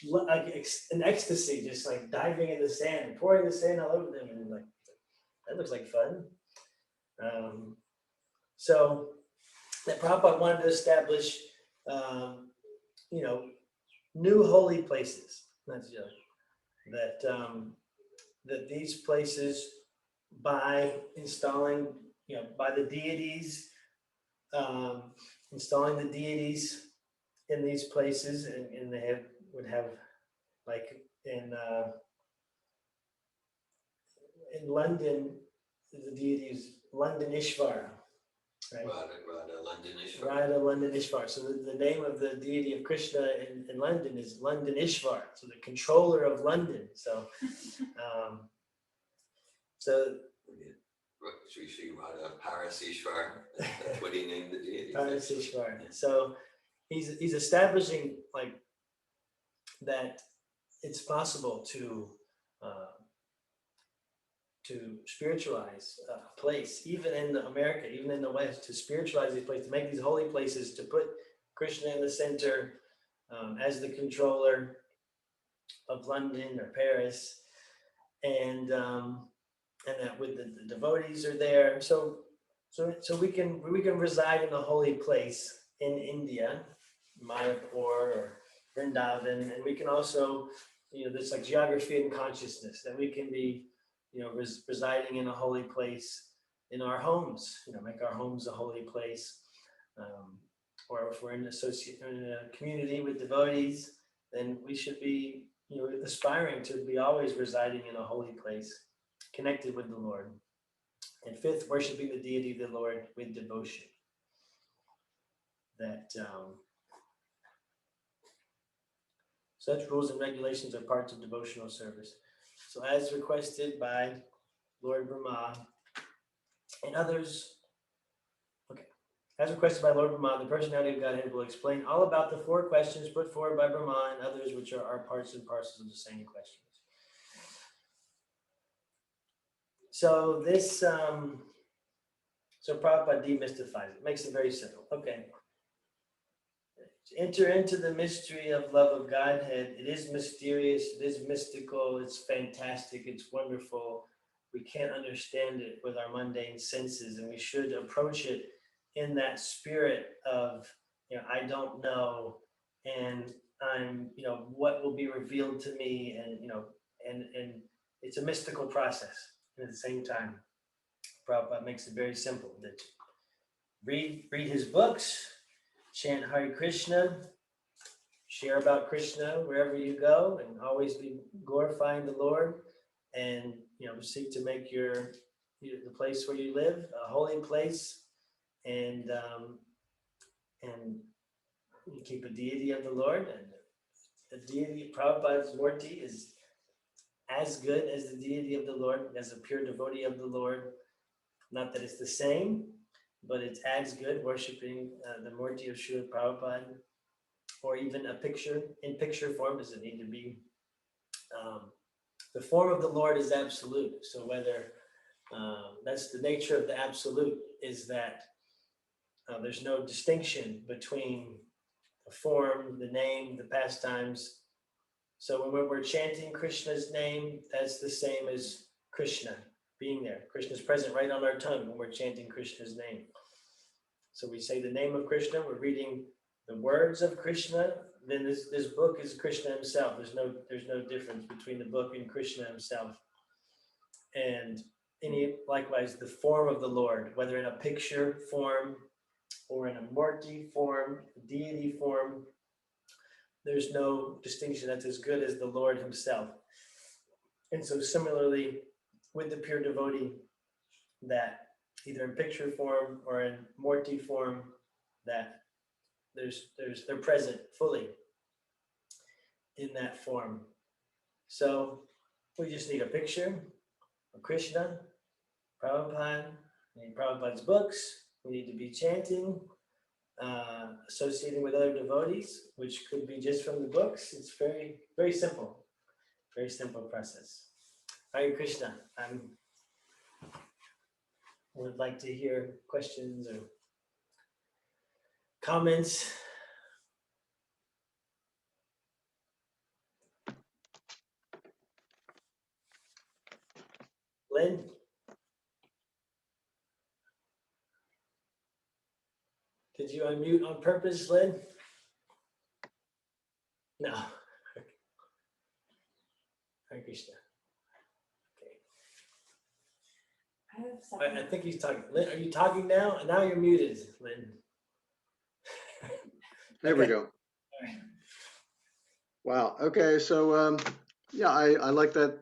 like in ecstasy, just like diving in the sand and pouring the sand all over them, and like that looks like fun. So that Prabhupada wanted to establish, new holy places. That's that these places, by installing, by the deities, installing the deities in these places, and they would have like in London, the deities London Ishvara, right? Radha London Ishvara. So the name of the deity of Krishna in London is London Ishvara. So the controller of London. So, Sri Sri Radha Parasishvar. That's what he named the deity. Parasishvar. So he's establishing like that it's possible to spiritualize a place, even in America, even in the West, to spiritualize these places, to make these holy places, to put Krishna in the center as the controller of London or Paris, and that with the devotees are there. So we can reside in a holy place in India, Mayapur or Vrindavan, and we can also, there's like geography and consciousness that we can be, residing in a holy place in our homes. Make our homes a holy place, or if we're in a community with devotees, then we should be, aspiring to be always residing in a holy place, connected with the Lord. And fifth, worshiping the deity of the Lord with devotion. That such rules and regulations are parts of devotional service. So as requested by Lord Brahma and others, as requested by Lord Brahma, the personality of Godhead will explain all about the 4 questions put forward by Brahma and others, which are parts and parcels of the same questions. So this, so Prabhupada demystifies it, makes it very simple. Okay. Enter into the mystery of love of Godhead. It is mysterious, it is mystical, it's fantastic, it's wonderful. We can't understand it with our mundane senses, and we should approach it in that spirit of, I don't know, and I'm, what will be revealed to me, and, and it's a mystical process. And at the same time, Prabhupada makes it very simple. That read his books, chant Hare Krishna, share about Krishna wherever you go, and always be glorifying the Lord, and seek to make the place where you live a holy place, and you keep a deity of the Lord, and the deity Prabhupada's Murti is as good as the deity of the Lord, as a pure devotee of the Lord. Not that it's the same, but it's as good worshiping the Murti of Srila Prabhupada, or even a picture in picture form. Does it need to be? The form of the Lord is absolute. So whether that's the nature of the absolute, is that there's no distinction between the form, the name, the pastimes. So when we're chanting Krishna's name, that's the same as Krishna being there. Krishna's present right on our tongue when we're chanting Krishna's name. So we say the name of Krishna, we're reading the words of Krishna. Then this book is Krishna himself. There's no difference between the book and Krishna himself. And likewise, the form of the Lord, whether in a picture form or in a Murti form, deity form, there's no distinction. That's as good as the Lord himself. And so similarly, with the pure devotee, that either in picture form or in Murti form, that they're present fully in that form. So we just need a picture of Krishna, Prabhupada, we need Prabhupada's books, we need to be chanting, associating with other devotees, which could be just from the books. It's very, very simple process. Hare Krishna. I would like to hear questions or comments. Lynn? Did you unmute on purpose, Lynn? No. Hare Krishna. Okay. I think he's talking. Lynn, are you talking now? Now you're muted, Lynn. There we go. Right. Wow. Okay. So, yeah, I like that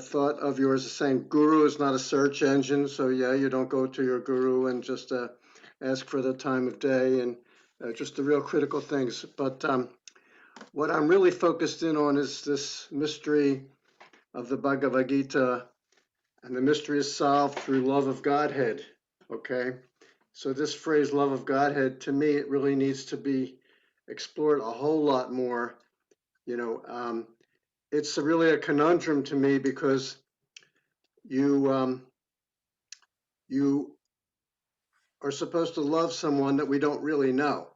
thought of yours, saying guru is not a search engine. So yeah, you don't go to your guru and just ask for the time of day and just the real critical things. But what I'm really focused in on is this mystery of the Bhagavad Gita, and the mystery is solved through love of Godhead. Okay, so this phrase "love of Godhead," to me, it really needs to be explored a whole lot more You know, it's really a conundrum to me because you you are supposed to love someone that we don't really know,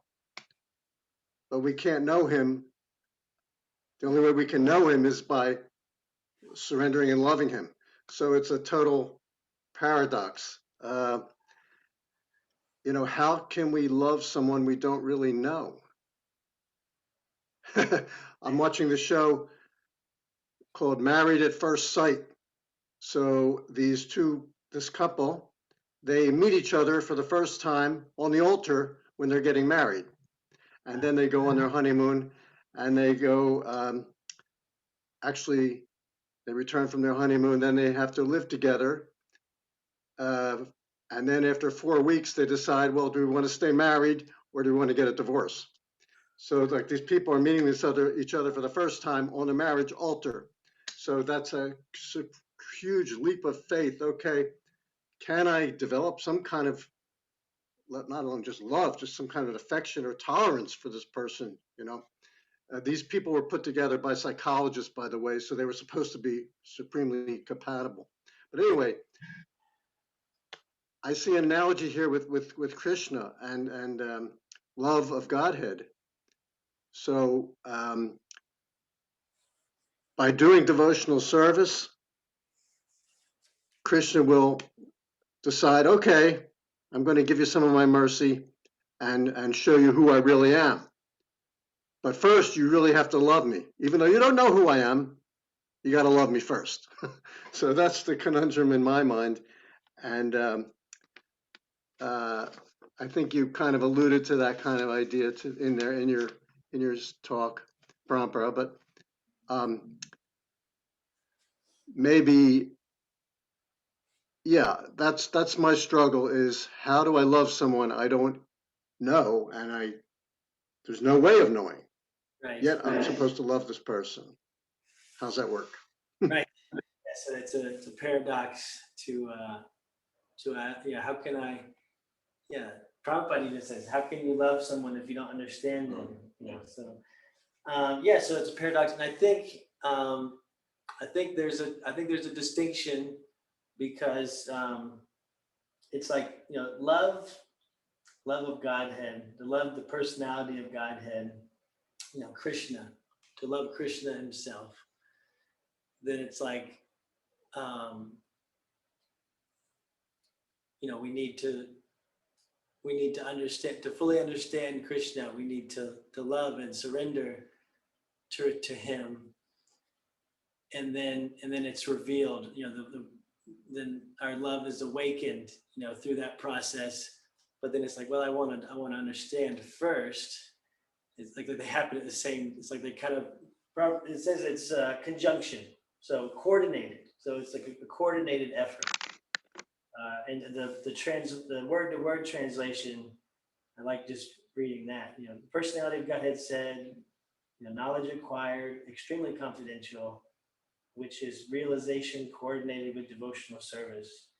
but we can't know him. The only way we can know him is by surrendering and loving him. So it's a total paradox. You know, how can we love someone we don't really know? I'm watching the show called Married at First Sight. So this couple, they meet each other for the first time on the altar when they're getting married. And then they go on their honeymoon and they go, actually, they return from their honeymoon, then they have to live together. And then after 4 weeks, they decide, well, do we want to stay married or do we want to get a divorce? So like these people are meeting each other for the first time on the marriage altar. So that's a huge leap of faith. Okay, can I develop some kind of, not only just love, just some kind of affection or tolerance for this person, you know? These people were put together by psychologists, by the way, so they were supposed to be supremely compatible. But anyway, I see an analogy here with Krishna and love of Godhead. So by doing devotional service, Krishna will decide, okay, I'm going to give you some of my mercy and show you who I really am. But first, you really have to love me. Even though you don't know who I am, you got to love me first. So that's the conundrum in my mind. And I think you kind of alluded to that kind of idea in there in your talk, Parampara. But maybe, yeah, that's my struggle is how do I love someone I don't know and there's no way of knowing. Right. Yet I'm supposed to love this person. How's that work? Right. Yeah, so it's a paradox to yeah, how can I, yeah, Prabhupada even says, how can you love someone if you don't understand them? You know, so yeah, so it's a paradox, and I think there's a distinction because it's like, you know, love of Godhead, the personality of Godhead, you know, Krishna, to love Krishna himself. Then it's like, you know, we need to understand, to fully understand Krishna, we need to love and surrender to him. And then it's revealed, you know, then our love is awakened, you know, through that process. But then it's like, well, I want to understand first. It's like they happen at the same, it's like they kind of, it says it's conjunction, so coordinated. So it's like a coordinated effort. And the word-to-word translation, I like just reading that. You know, the personality of Godhead said, you know, knowledge acquired, extremely confidential, which is realization coordinated with devotional service,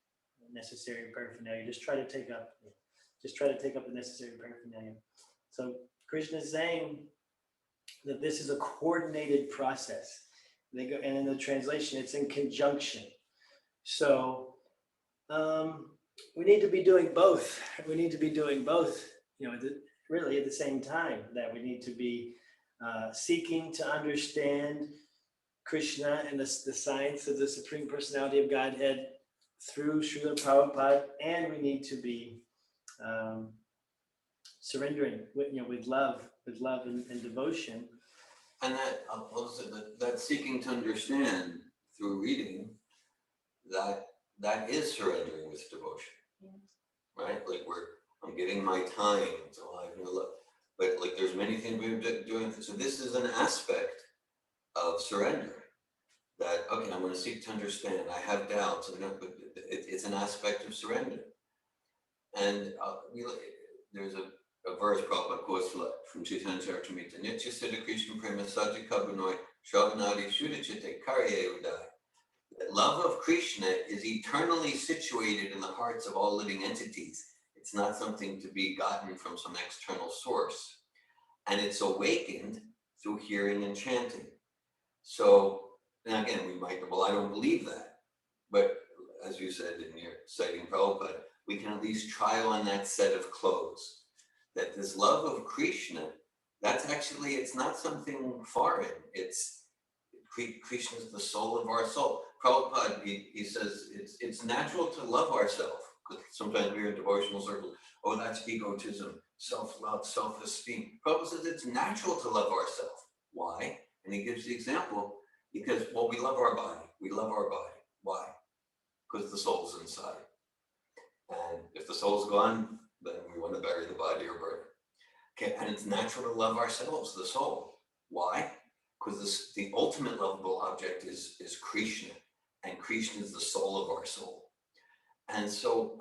necessary paraphernalia. Just try to take up the necessary paraphernalia. So Krishna is saying that this is a coordinated process. They go, and in the translation, it's in conjunction. So we need to be doing both. We need to be doing both, you know, really at the same time, that we need to be seeking to understand Krishna and the science of the Supreme Personality of Godhead through Srila Prabhupada, and we need to be surrendering with love and devotion. And that seeking to understand through reading, that is surrendering with devotion, right? Like I'm giving my time, so I have no love. But like there's many things we're doing. So this is an aspect of surrender. That, okay, I'm going to seek to understand. I have doubts, and it's an aspect of surrender. And there's a verse Prabhupada quotes from Chaitanya Charitamrita. Nitya Siddha Krishna Prema Sajja Kabanoy Shravanadi Shuddhachite Karye Udai. The love of Krishna is eternally situated in the hearts of all living entities. It's not something to be gotten from some external source. And it's awakened through hearing and chanting. So, and again, we might, well, I don't believe that. But as you said in your citing Prabhupada, we can at least try on that set of clothes. That this love of Krishna, that's actually, it's not something foreign. Krishna is the soul of our soul. Prabhupada, he says it's natural to love ourselves. Sometimes we're in devotional circles, oh, that's egotism, self-love, self-esteem. Prabhupada says it's natural to love ourselves. Why? And he gives the example, because, well, we love our body. We love our body. Why? Because the soul's inside. And if the soul's gone, then we want to bury the body or burn it. Okay, and it's natural to love ourselves, the soul. Why? Because the ultimate lovable object is Krishna, and Krishna is the soul of our soul. And so,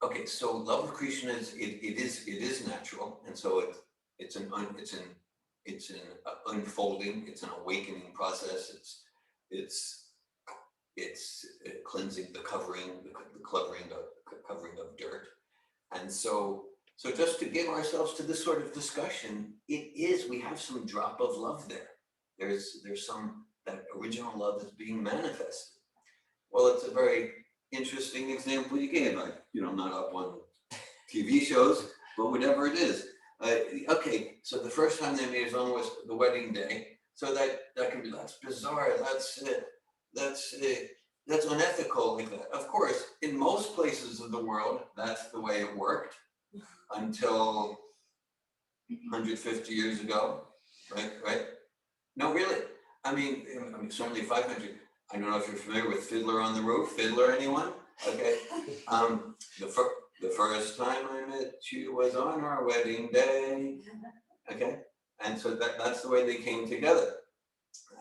okay, so love of Krishna is it is natural, and so it's an unfolding, it's an awakening process. It's cleansing the covering of dirt, and so just to give ourselves to this sort of discussion, we have some drop of love there. There's some, that original love is being manifested. Well, it's a very interesting example you gave. I'm not up on TV shows, but whatever it is. Okay, so the first time they made it on was the wedding day. So that can be, that's bizarre. That's unethical like that. Of course, in most places of the world, that's the way it worked until 150 years ago, right? No, really. I mean, certainly 500. I don't know if you're familiar with Fiddler on the Roof. Fiddler, anyone? Okay. The first time I met you was on our wedding day. Okay. And so that's the way they came together.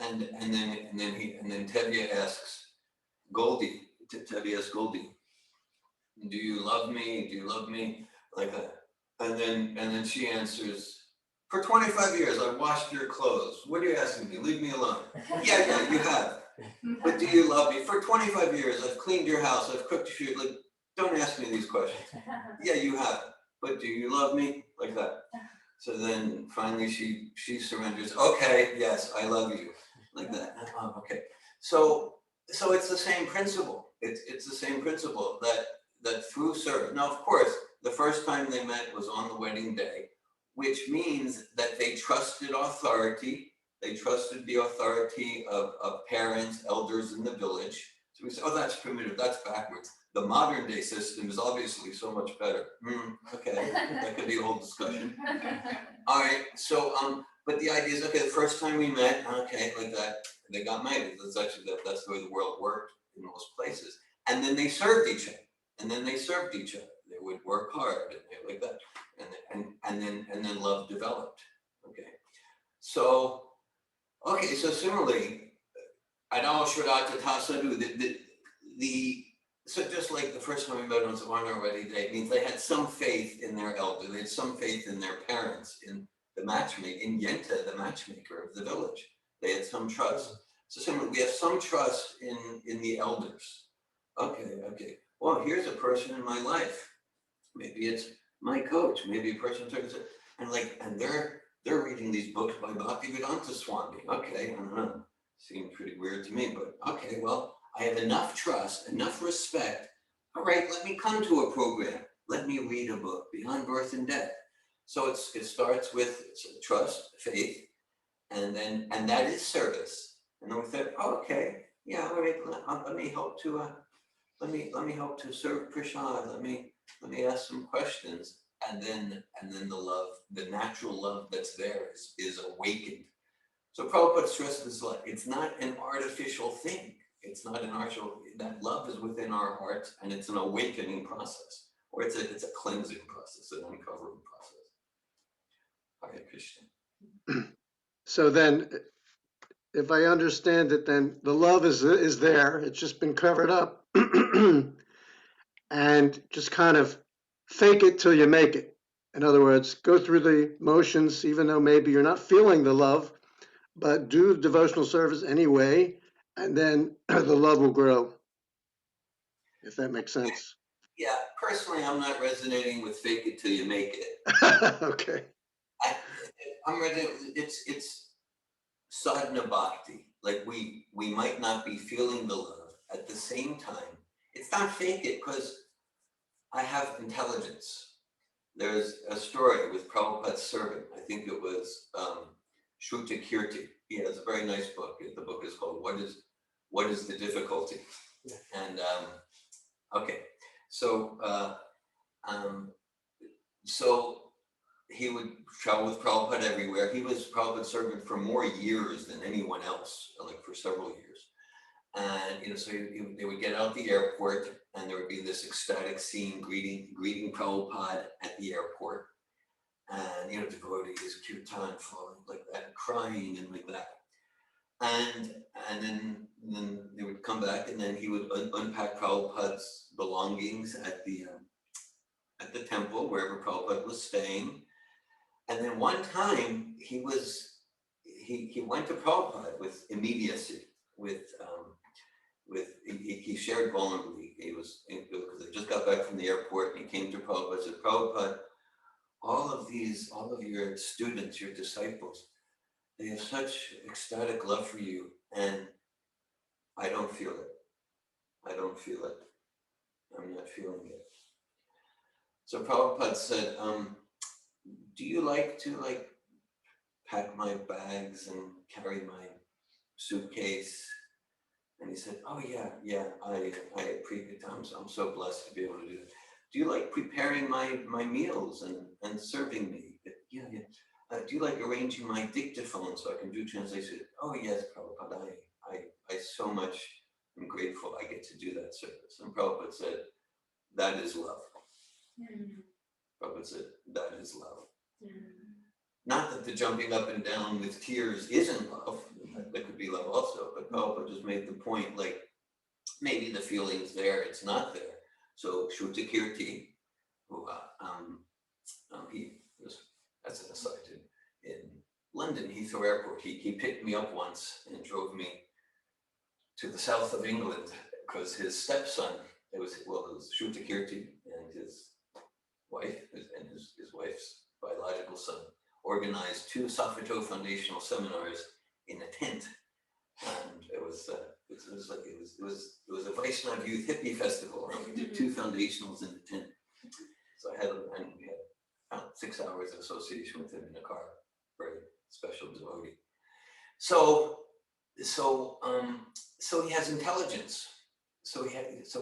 And then Tevye asks Goldie, Tevye asks Goldie, do you love me? Do you love me? Like that. And then she answers, for 25 years, I've washed your clothes. What are you asking me? Leave me alone. Yeah, you have. But do you love me? For 25 years, I've cleaned your house. I've cooked your food. Like, don't ask me these questions. Yeah, you have. But do you love me? Like that. So then finally she surrenders. Okay, yes, I love you. Like that. Oh, okay. So it's the same principle. It's the same principle that through service. Now, of course, the first time they met was on the wedding day, which means that they trusted authority. They trusted the authority of parents, elders in the village. So we say, oh, that's primitive, that's backwards. The modern day system is obviously so much better. Okay, that could be a whole discussion. All right, so, but the idea is, okay, the first time we met, okay, like that, they got married. That's the way the world worked in most places. And then they served each other. They would work hard and like that. And then love developed. Okay. So similarly, Adal Shradata Tasadu, so just like the first time we met on our wedding day, it means they had some faith in their elder, they had some faith in their parents, in the matchmaker, in Yenta, the matchmaker of the village. They had some trust. So similarly, we have some trust in the elders. Okay. Well, here's a person in my life. Maybe it's my coach, maybe a person took it, and they're reading these books by Bhaktivedanta Swami. Okay, I don't know. Seemed pretty weird to me, but okay, well, I have enough trust, enough respect. All right, let me come to a program. Let me read a book, Beyond Birth and Death. So it starts with trust, faith, and that is service. And then we said, oh, okay, yeah, all right, let me help to help to serve Prashad. Let me ask some questions, and then the love, the natural love that's there is awakened. So Prabhupada stresses like it's not an artificial thing. It's not an artificial. That love is within our hearts, and it's an awakening process, or it's a cleansing process, an uncovering process. Hare Krishna. So then, if I understand it, then the love is there. It's just been covered up, and just kind of fake it till you make it. In other words, go through the motions, even though maybe you're not feeling the love, but do devotional service anyway, and then the love will grow, if that makes sense. Yeah, personally, I'm not resonating with fake it till you make it. Okay. I'm ready. It's sadhana bhakti. Like we might not be feeling the love at the same time. It's not fake it because I have intelligence. There's a story with Prabhupada's servant. I think it was Shruta Kirti. He has a very nice book. The book is called What is the Difficulty? Yeah. And okay, so so he would travel with Prabhupada everywhere. He was Prabhupada's servant for more years than anyone else, like for several years. And so they would get out the airport, and there would be this ecstatic scene greeting Prabhupada at the airport, and devotees, kirtan flowing like that, crying and like that, and then they would come back, and then he would unpack Prabhupada's belongings at the temple wherever Prabhupada was staying, and then one time he went to Prabhupada with immediacy, he shared vulnerably. Because they just got back from the airport, and he came to Prabhupada and said, Prabhupada, all of your students, your disciples, they have such ecstatic love for you, and I don't feel it. I don't feel it. I'm not feeling it. So Prabhupada said, do you like to pack my bags and carry my suitcase? And he said, oh yeah, I appreciate it. I'm so blessed to be able to do it. Do you like preparing my meals and serving me? Yeah. Do you like arranging my dictaphone so I can do translation? Oh yes, Prabhupada, I so much am grateful I get to do that service. And Prabhupada said, that is love. Prabhupada said, that is love. Not that the jumping up and down with tears isn't love. That could be love also, but Prabhupada just made the point, like, maybe the feeling's there, it's not there. So Shruta Kirti, who he was, as an aside, in London Heathrow Airport, he picked me up once and drove me to the south of England because his stepson, it was Shruta Kirti and his wife and his wife's biological son organized 2 Safato foundational seminars in a tent, and it was a Vaishnava youth hippie festival, and we did 2 foundationals in the tent. So we had about 6 hours of association with him in the car. Very special devotee. So he has intelligence. So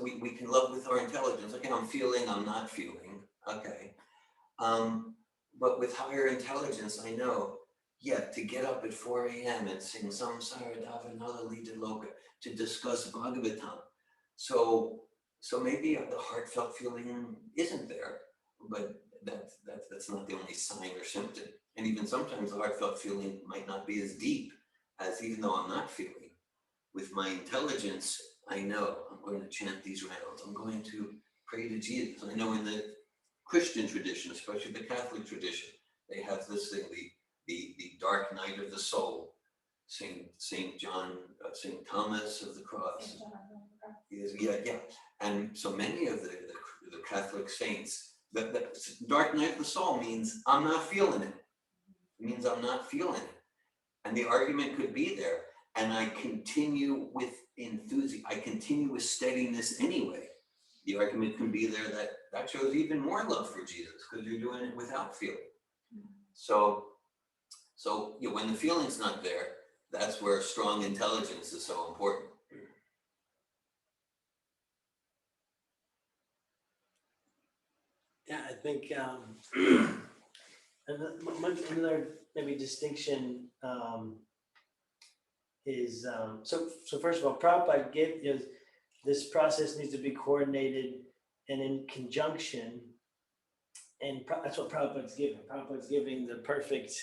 we can love with our intelligence. Okay, I'm feeling, I'm not feeling. Okay. But with higher intelligence, I know, to get up at 4 a.m. and sing Samsara Davanala Lita Loka, to discuss Bhagavatam. So maybe the heartfelt feeling isn't there, but that's not the only sign or symptom. And even sometimes the heartfelt feeling might not be as deep as, even though I'm not feeling. With my intelligence, I know I'm going to chant these rounds. I'm going to pray to Jesus. I know in the Christian tradition, especially the Catholic tradition, they have this thing, the dark night of the soul. Saint John, Saint Thomas of the Cross. Yeah. And so many of the Catholic saints, the dark night of the soul means I'm not feeling it. It means I'm not feeling it. And the argument could be there. And I continue with enthusiasm. I continue with steadiness anyway. The argument can be there that shows even more love for Jesus because you're doing it without feeling. So when the feeling's not there, that's where strong intelligence is so important. Yeah, I think another maybe distinction is so first of all, Prabhupada gave this process needs to be coordinated and in conjunction, and that's what Prabhupada's giving. Prabhupada's giving the perfect,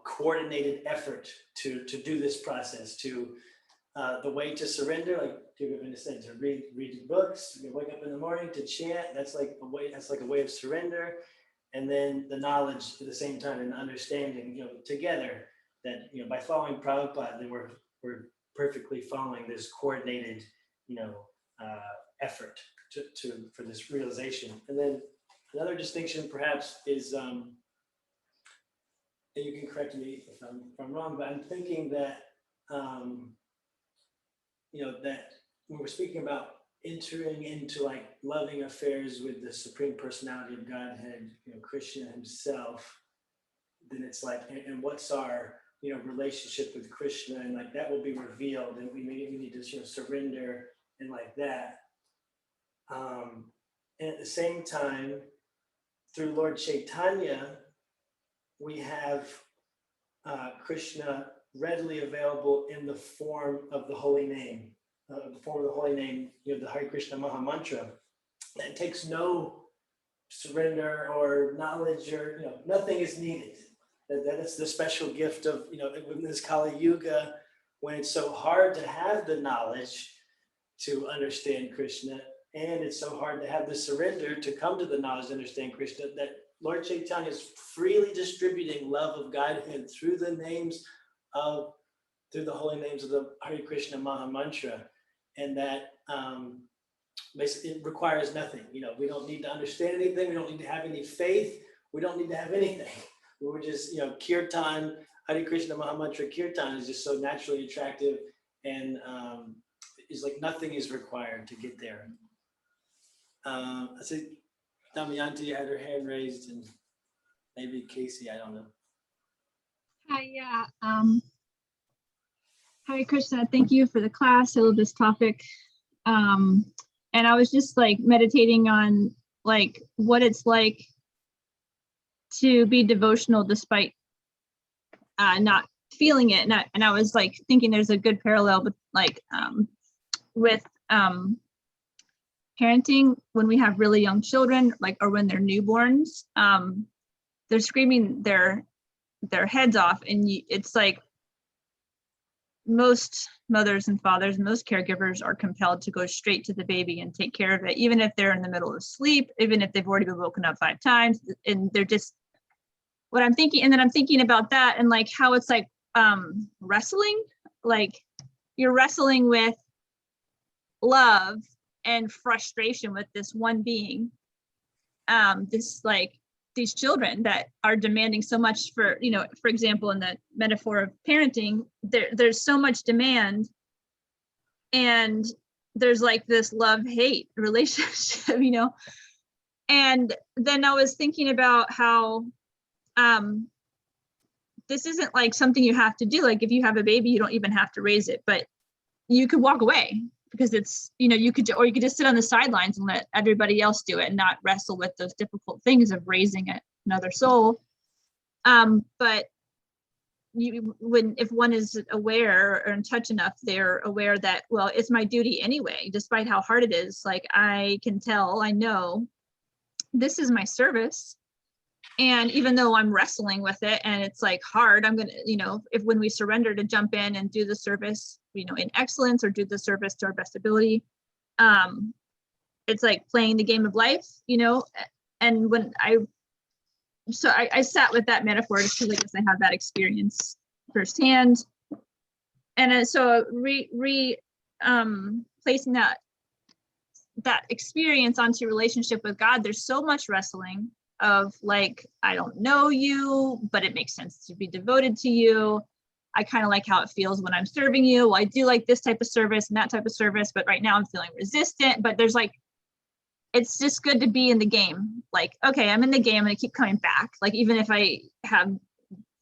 coordinated effort to do this process, to the way to surrender, like Govinda said, to read books, to wake up in the morning, to chant. That's like a way of surrender, and then the knowledge at the same time and understanding, together that by following Prabhupada, then we're perfectly following this coordinated, effort for this realization. And then another distinction perhaps is and you can correct me if I'm wrong, but I'm thinking that, that when we're speaking about entering into like loving affairs with the Supreme Personality of Godhead, Krishna himself, then it's like, and what's our, relationship with Krishna, and like that will be revealed, and we need to, surrender and like that. And at the same time, through Lord Chaitanya, we have Krishna readily available in the form of the holy name, the Hare Krishna Maha Mantra. That takes no surrender or knowledge, or nothing is needed. That is the special gift of in this Kali Yuga, when it's so hard to have the knowledge to understand Krishna, and it's so hard to have the surrender to come to the knowledge to understand Krishna, that Lord Chaitanya is freely distributing love of Godhead through the holy names of the Hare Krishna Maha Mantra, and that basically it requires nothing. We don't need to understand anything. We don't need to have any faith. We don't need to have anything. We're just, kirtan, Hare Krishna Maha Mantra kirtan is just so naturally attractive, and it's like nothing is required to get there. I see Damayanti had her hand raised, and maybe Casey, I don't know. Hi, yeah. Hare Krishna, thank you for the class. I love this topic. And I was just like meditating on like what it's like to be devotional despite not feeling it. And I was like thinking there's a good parallel with parenting when we have really young children, like, or when they're newborns. They're screaming their heads off, and it's like most mothers and fathers, most caregivers are compelled to go straight to the baby and take care of it, even if they're in the middle of sleep, even if they've already been woken up 5 times, and they're just what I'm thinking. And then I'm thinking about that and like how it's like wrestling, like you're wrestling with love and frustration with this one being, these children that are demanding so much for example, in the metaphor of parenting, there's so much demand, and there's like this love-hate relationship, and then I was thinking about how this isn't like something you have to do. Like if you have a baby, you don't even have to raise it, but you could walk away, because it's, you could just sit on the sidelines and let everybody else do it and not wrestle with those difficult things of raising another soul. But if one is aware or in touch enough, they're aware that, well, it's my duty anyway, despite how hard it is. Like I know this is my service. And even though I'm wrestling with it and it's like hard, I'm going to, when we surrender to jump in and do the service, in excellence, or do the service to our best ability, it's like playing the game of life, and when I sat with that metaphor just because I guess I have that experience firsthand. And so placing that experience onto relationship with God, there's so much wrestling of like, I don't know you, but it makes sense to be devoted to you. I kind of like how it feels when I'm serving you. Well, I do like this type of service and that type of service, but right now I'm feeling resistant. But there's like, it's just good to be in the game. Like, okay, I'm in the game and I keep coming back. Like, even if I have,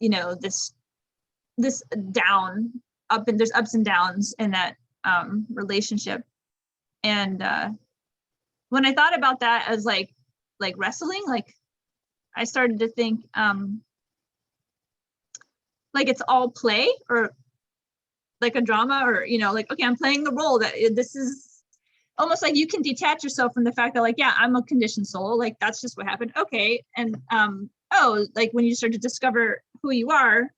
this down, up, and there's ups and downs in that relationship. And when I thought about that as like wrestling, like I started to think, like it's all play, or like a drama, or, like, okay, I'm playing the role that this is almost like you can detach yourself from the fact that like, yeah, I'm a conditioned soul. Like that's just what happened. Okay. And, like when you start to discover who you are,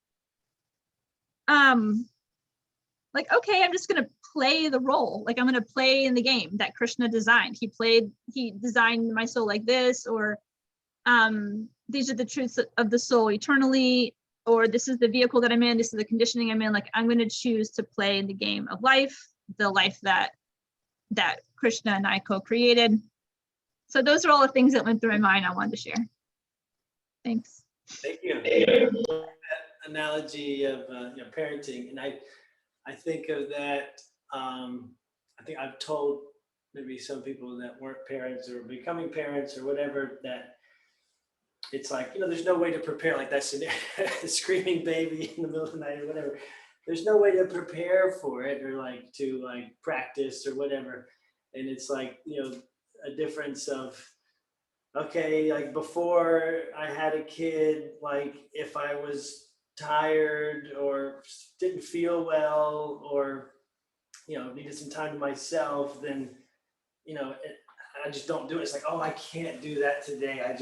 like, okay, I'm just going to play the role. Like I'm going to play in the game that Krishna designed. He designed my soul like this, or, these are the truths of the soul eternally, or this is the vehicle that I'm in, this is the conditioning I'm in. Like I'm going to choose to play in the game of life, the life that Krishna and I co-created. So those are all the things that went through my mind I wanted to share. Thanks. Thank you. analogy of parenting, and I think of that. I think I've told maybe some people that weren't parents or becoming parents or whatever that it's like, there's no way to prepare like that scenario, screaming baby in the middle of the night or whatever. There's no way to prepare for it or like to like practice or whatever. And it's like, a difference of, okay, like before I had a kid, like if I was tired or didn't feel well or, needed some time to myself, then, I just don't do it. It's like, oh, I can't do that today. I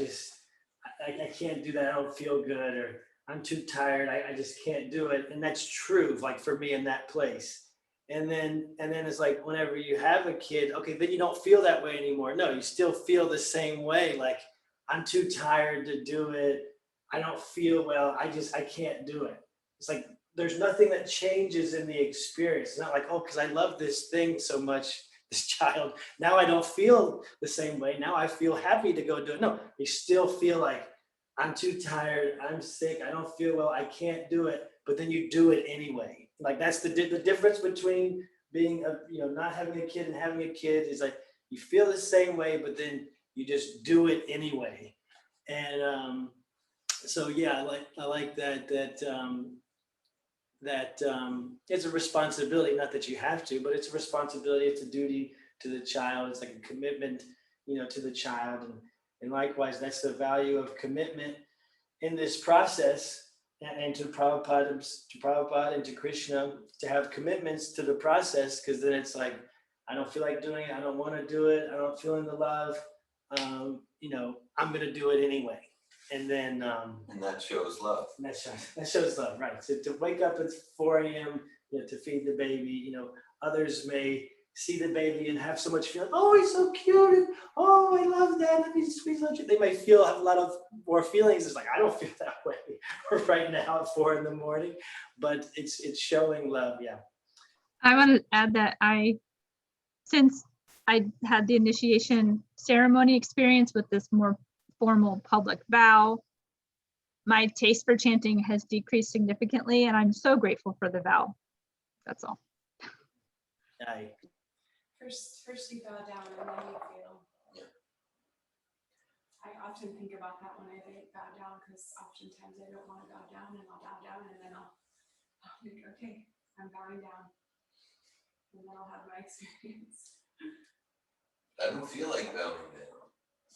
can't do that. I don't feel good or I'm too tired. I just can't do it. And that's true, like for me in that place. And then it's like whenever you have a kid, okay, then you don't feel that way anymore. No, you still feel the same way. Like I'm too tired to do it. I don't feel well. I can't do it. It's like there's nothing that changes in the experience. It's not like, oh, because I love this thing so much, this child, now I don't feel the same way. Now I feel happy to go do it. No, you still feel like I'm too tired, I'm sick, I don't feel well, I can't do it, but then you do it anyway. Like that's the difference between being not having a kid and having a kid is like you feel the same way, but then you just do it anyway. And so yeah, I like that it's a responsibility, not that you have to, but it's a responsibility, it's a duty to the child. It's like a commitment, to the child. And likewise, that's the value of commitment in this process, and to Prabhupada and to Krishna, to have commitments to the process, because then it's like, I don't feel like doing it, I don't want to do it, I don't feel in the love, I'm going to do it anyway. And then And that shows love. that shows love, right? So to wake up at 4 a.m. To feed the baby, others may see the baby and have so much feeling. Oh, he's so cute, and oh, I love that. Let me squeeze on you. They might feel a lot of more feelings. It's like I don't feel that way right now at 4 a.m, but it's showing love. Yeah. I want to add that since I had the initiation ceremony experience with this more formal public vow, my taste for chanting has decreased significantly, and I'm so grateful for the vow. That's all. First you bow down and then you feel. Yeah. I often think about that when I bow down, because oftentimes I don't want to bow down, and I'll bow down and then I'll think, okay, I'm bowing down. And then I'll have my experience. I don't feel like bowing down.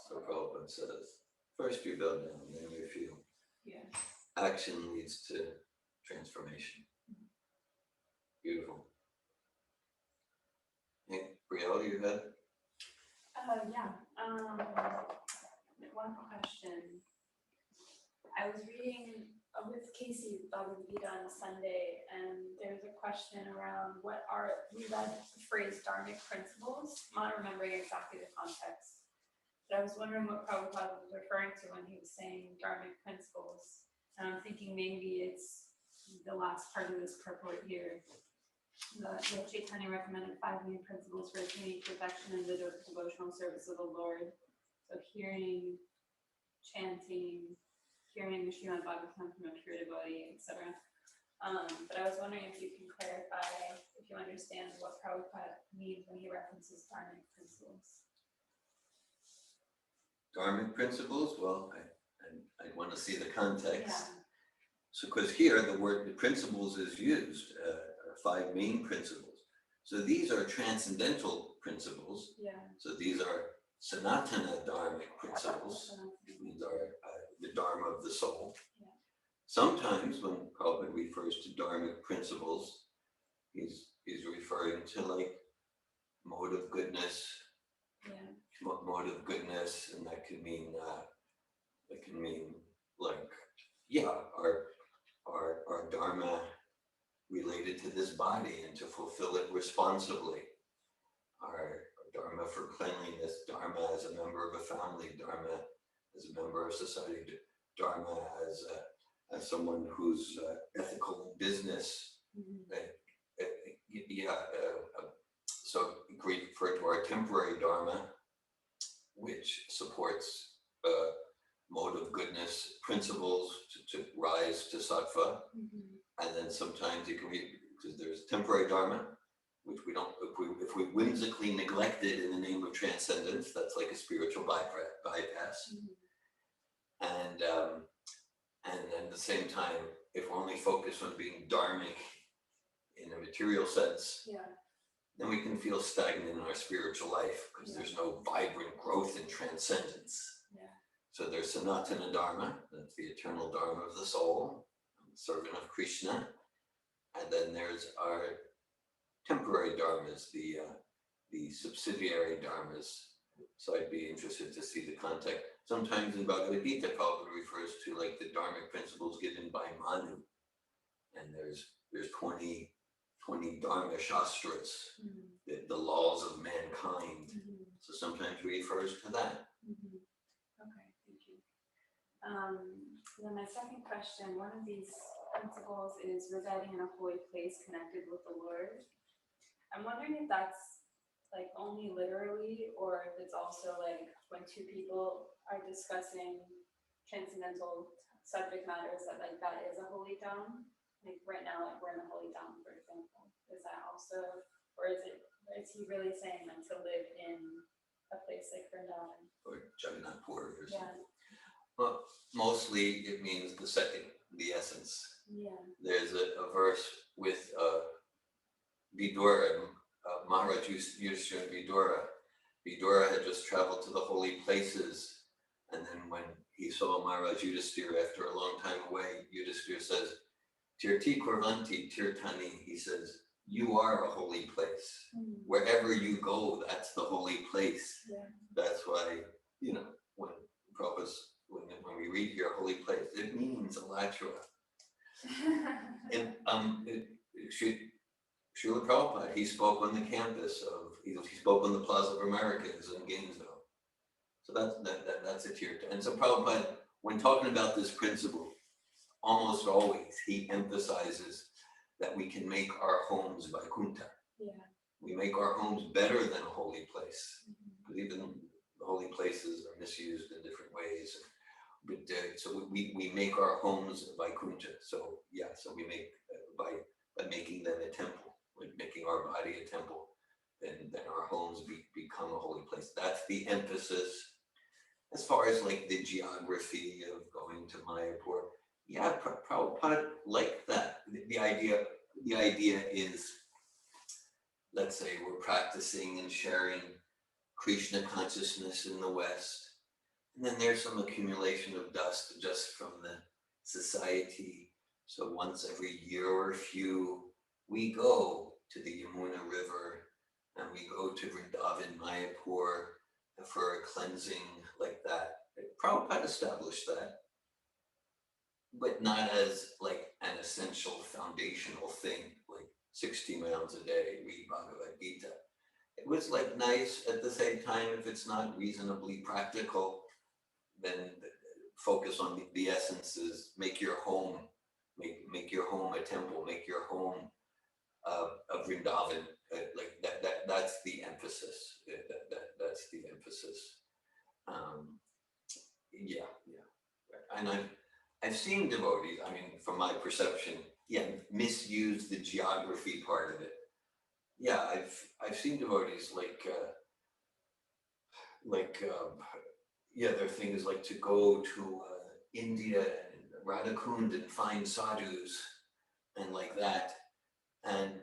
So Prabhupada says, first you bow down, then you feel. Yeah. Action leads to transformation. Beautiful. Hey, Brielle, you had? Yeah. One question. I was reading with Casey Bhagavad Gita on Sunday, and there's a question around we read the phrase dharmic principles. I'm not remembering exactly the context, but I was wondering what Prabhupada was referring to when he was saying dharmic principles. And I'm thinking maybe it's the last part of this purport here. The Chaitanya recommended 5 main principles for attaining perfection in the devotional service of the Lord. So hearing, chanting, hearing the Srimad Bhagavatam from a pure devotee, etc. But I was wondering if you can clarify, if you understand what Prabhupada means when he references dharmic principles. Dharmic principles? Well, I want to see the context. Yeah. So, because here the word the principles is used, 5 main principles. So these are transcendental principles. Yeah. So these are Sanatana dharmic principles. These are the dharma of the soul. Yeah. Sometimes when Prabhupada refers to dharmic principles, he's referring to like mode of goodness. Yeah. Mode of goodness, and that can mean like, yeah, our dharma related to this body and to fulfill it responsibly. Our dharma for cleanliness, dharma as a member of a family, dharma as a member of society, dharma as someone who's ethical in business. Mm-hmm. So we refer to our temporary dharma, which supports mode of goodness principles to rise to sattva. Mhm. And then sometimes it can be, because there's temporary dharma, which we don't, if we whimsically neglect it in the name of transcendence, that's like a spiritual bypass. Mhm. And at the same time, if we're only focused on being dharmic in a material sense, Yeah. then we can feel stagnant in our spiritual life because there's no vibrant growth in transcendence. Yeah. So there's Sanatana Dharma, that's the eternal Dharma of the soul, servant of Krishna. And then there's our temporary dharmas, the subsidiary dharmas. So I'd be interested to see the context. Sometimes in Bhagavad Gita, Prabhupada refers to like the dharmic principles given by Manu. And there's 20 dharma shastras, Mhm. the laws of mankind. Mhm. So sometimes he refers to that. Mhm. Okay, thank you. Then my second question, one of these principles is residing in a holy place connected with the Lord. I'm wondering if that's like only literally, or if it's also like when two people are discussing transcendental subject matters, that like that is a holy town. Like right now, like we're in a holy town, for example. Is that also, or is he really saying like to live in a place like Vrindavan? Or Jagannath Puri or something. Yeah. Well, mostly it means the second, the essence. Yeah. There's a verse with Vidura, Maharaj Yudhishthira and Vidura. Vidura had just traveled to the holy places, and then when he saw Maharaj Yudhishthira after a long time away, Yudhishthira says, Tirti Kurvanti Tirtani, he says, you are a holy place. Mhm. Wherever you go, that's the holy place. Yeah. That's why, when Prabhupada's, when we read here holy place, it means Alachua. And Srila Prabhupada, he spoke on the campus of, he spoke on the Plaza of Americans in Gainesville. So that's a tier. And so Prabhupada, when talking about this principle, almost always he emphasizes that we can make our homes Vaikuntha. Yeah. We make our homes better than a holy place. Mhm. Because even the holy places are misused in different ways. But so we make our homes Vaikuntha. So yeah, so we make by making them a temple, like making our body a temple, then our homes become a holy place. That's the emphasis. As far as like the geography of going to Mayapur, yeah, Prabhupada liked that. The idea is, let's say we're practicing and sharing Krishna consciousness in the West, and then there's some accumulation of dust just from the society. So once every year or few, we go to the Yamuna River and we go to Vrindavan, Mayapur for a cleansing like that. Prabhupada established that, but not as like an essential foundational thing, like 60 rounds a day, read Bhagavad Gita. It was like nice at the same time, if it's not reasonably practical, then focus on the essences, make your home, make your home a temple, make your home a Vrindavan, like that's the emphasis, that's the emphasis. Yeah. And I've seen devotees, I mean, from my perception, misuse the geography part of it. Yeah, I've seen devotees their thing is like to go to India and Radhakund and find sadhus and like that, and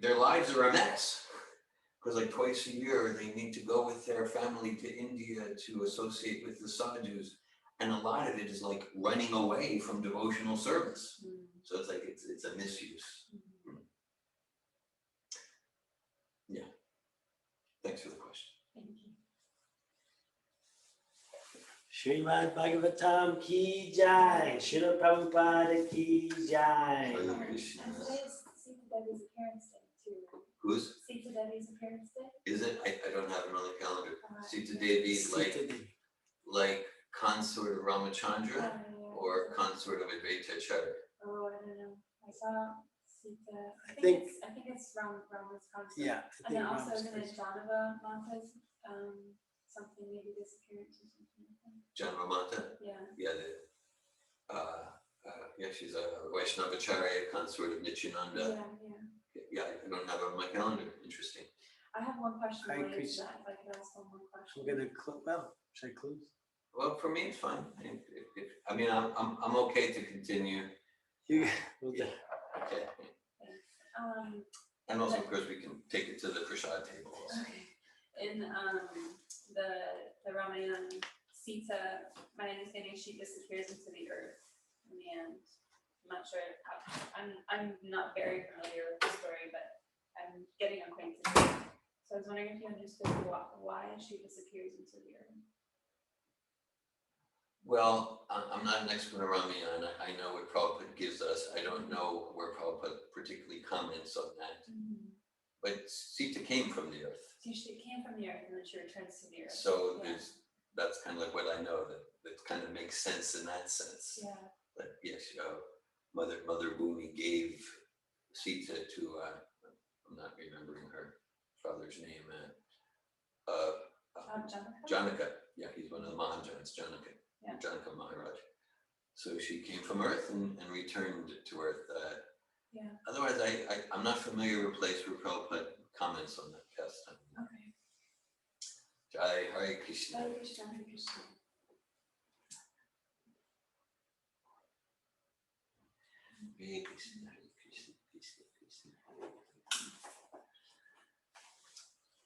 their lives are a mess because like twice a year they need to go with their family to India to associate with the sadhus, and a lot of it is like running away from devotional service. Mhm. So it's like it's a misuse. Mhm. Yeah. Thanks for the question. Thank you. Srimad Bhagavatam ki jai, Srila Prabhupada ki jai. Hare And Krishna. today's Sita Devi's appearance day too. Who's? Sita Devi's appearance day. Is it? I don't have it on the calendar. Sita Yeah. Devi, Sita Devi. like consort of Ramachandra Yeah. or consort of Advaita Acharya? Oh, I don't know. I saw Sita. I think- think it's Rama's concert. Yeah. I And then think also Rama's isn't it first. Janava Mata's something, maybe disappearance or something like that. John Ramanta, Yeah. yeah, yeah, she's a Vaishnavacharya consort of Nityananda. Yeah. Yeah, I don't have it on my calendar. Interesting. I have one question Hare related to Krishna. that, if I could ask one more question. I'm gonna, well, should I close? Well, for me, it's fine. I mean, I'm okay to continue. You, well, Yeah. Okay. Um, And also, of course, we can take it to the prasad table also. okay. In the Ramayana, Sita, my understanding, she disappears into the earth in the end. I'm not sure how, I'm not very familiar with the story, but I'm getting acquainted with it. So I was wondering if you understood why she disappears into the earth. Well, I'm not an expert on Ramayana. I know what Prabhupada gives us. I don't know where Prabhupada particularly comments on that. But Sita came from the earth. So she came from the earth and then she returns to the earth. So Yeah. that's kind of like what I know, that kind of makes sense in that sense. Yeah. But yes, Mother Bhumi gave Sita to, I'm not remembering her father's name, Janaka? Janaka. Yeah, he's one of the Mahajans, Janaka. Yeah. Janaka Maharaj. So she came from earth and returned to earth. Yeah. Otherwise, I'm not familiar with a place where Prabhupada comments on that pastime. Okay. Jai Hare Krishna. Hare Krishna, Hare Krishna. Hare Krishna, Hare Krishna, Krishna Krishna, Hare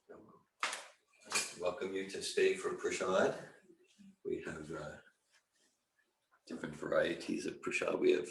Hare. Welcome you to stay for prasad. We have different varieties of prasad. We have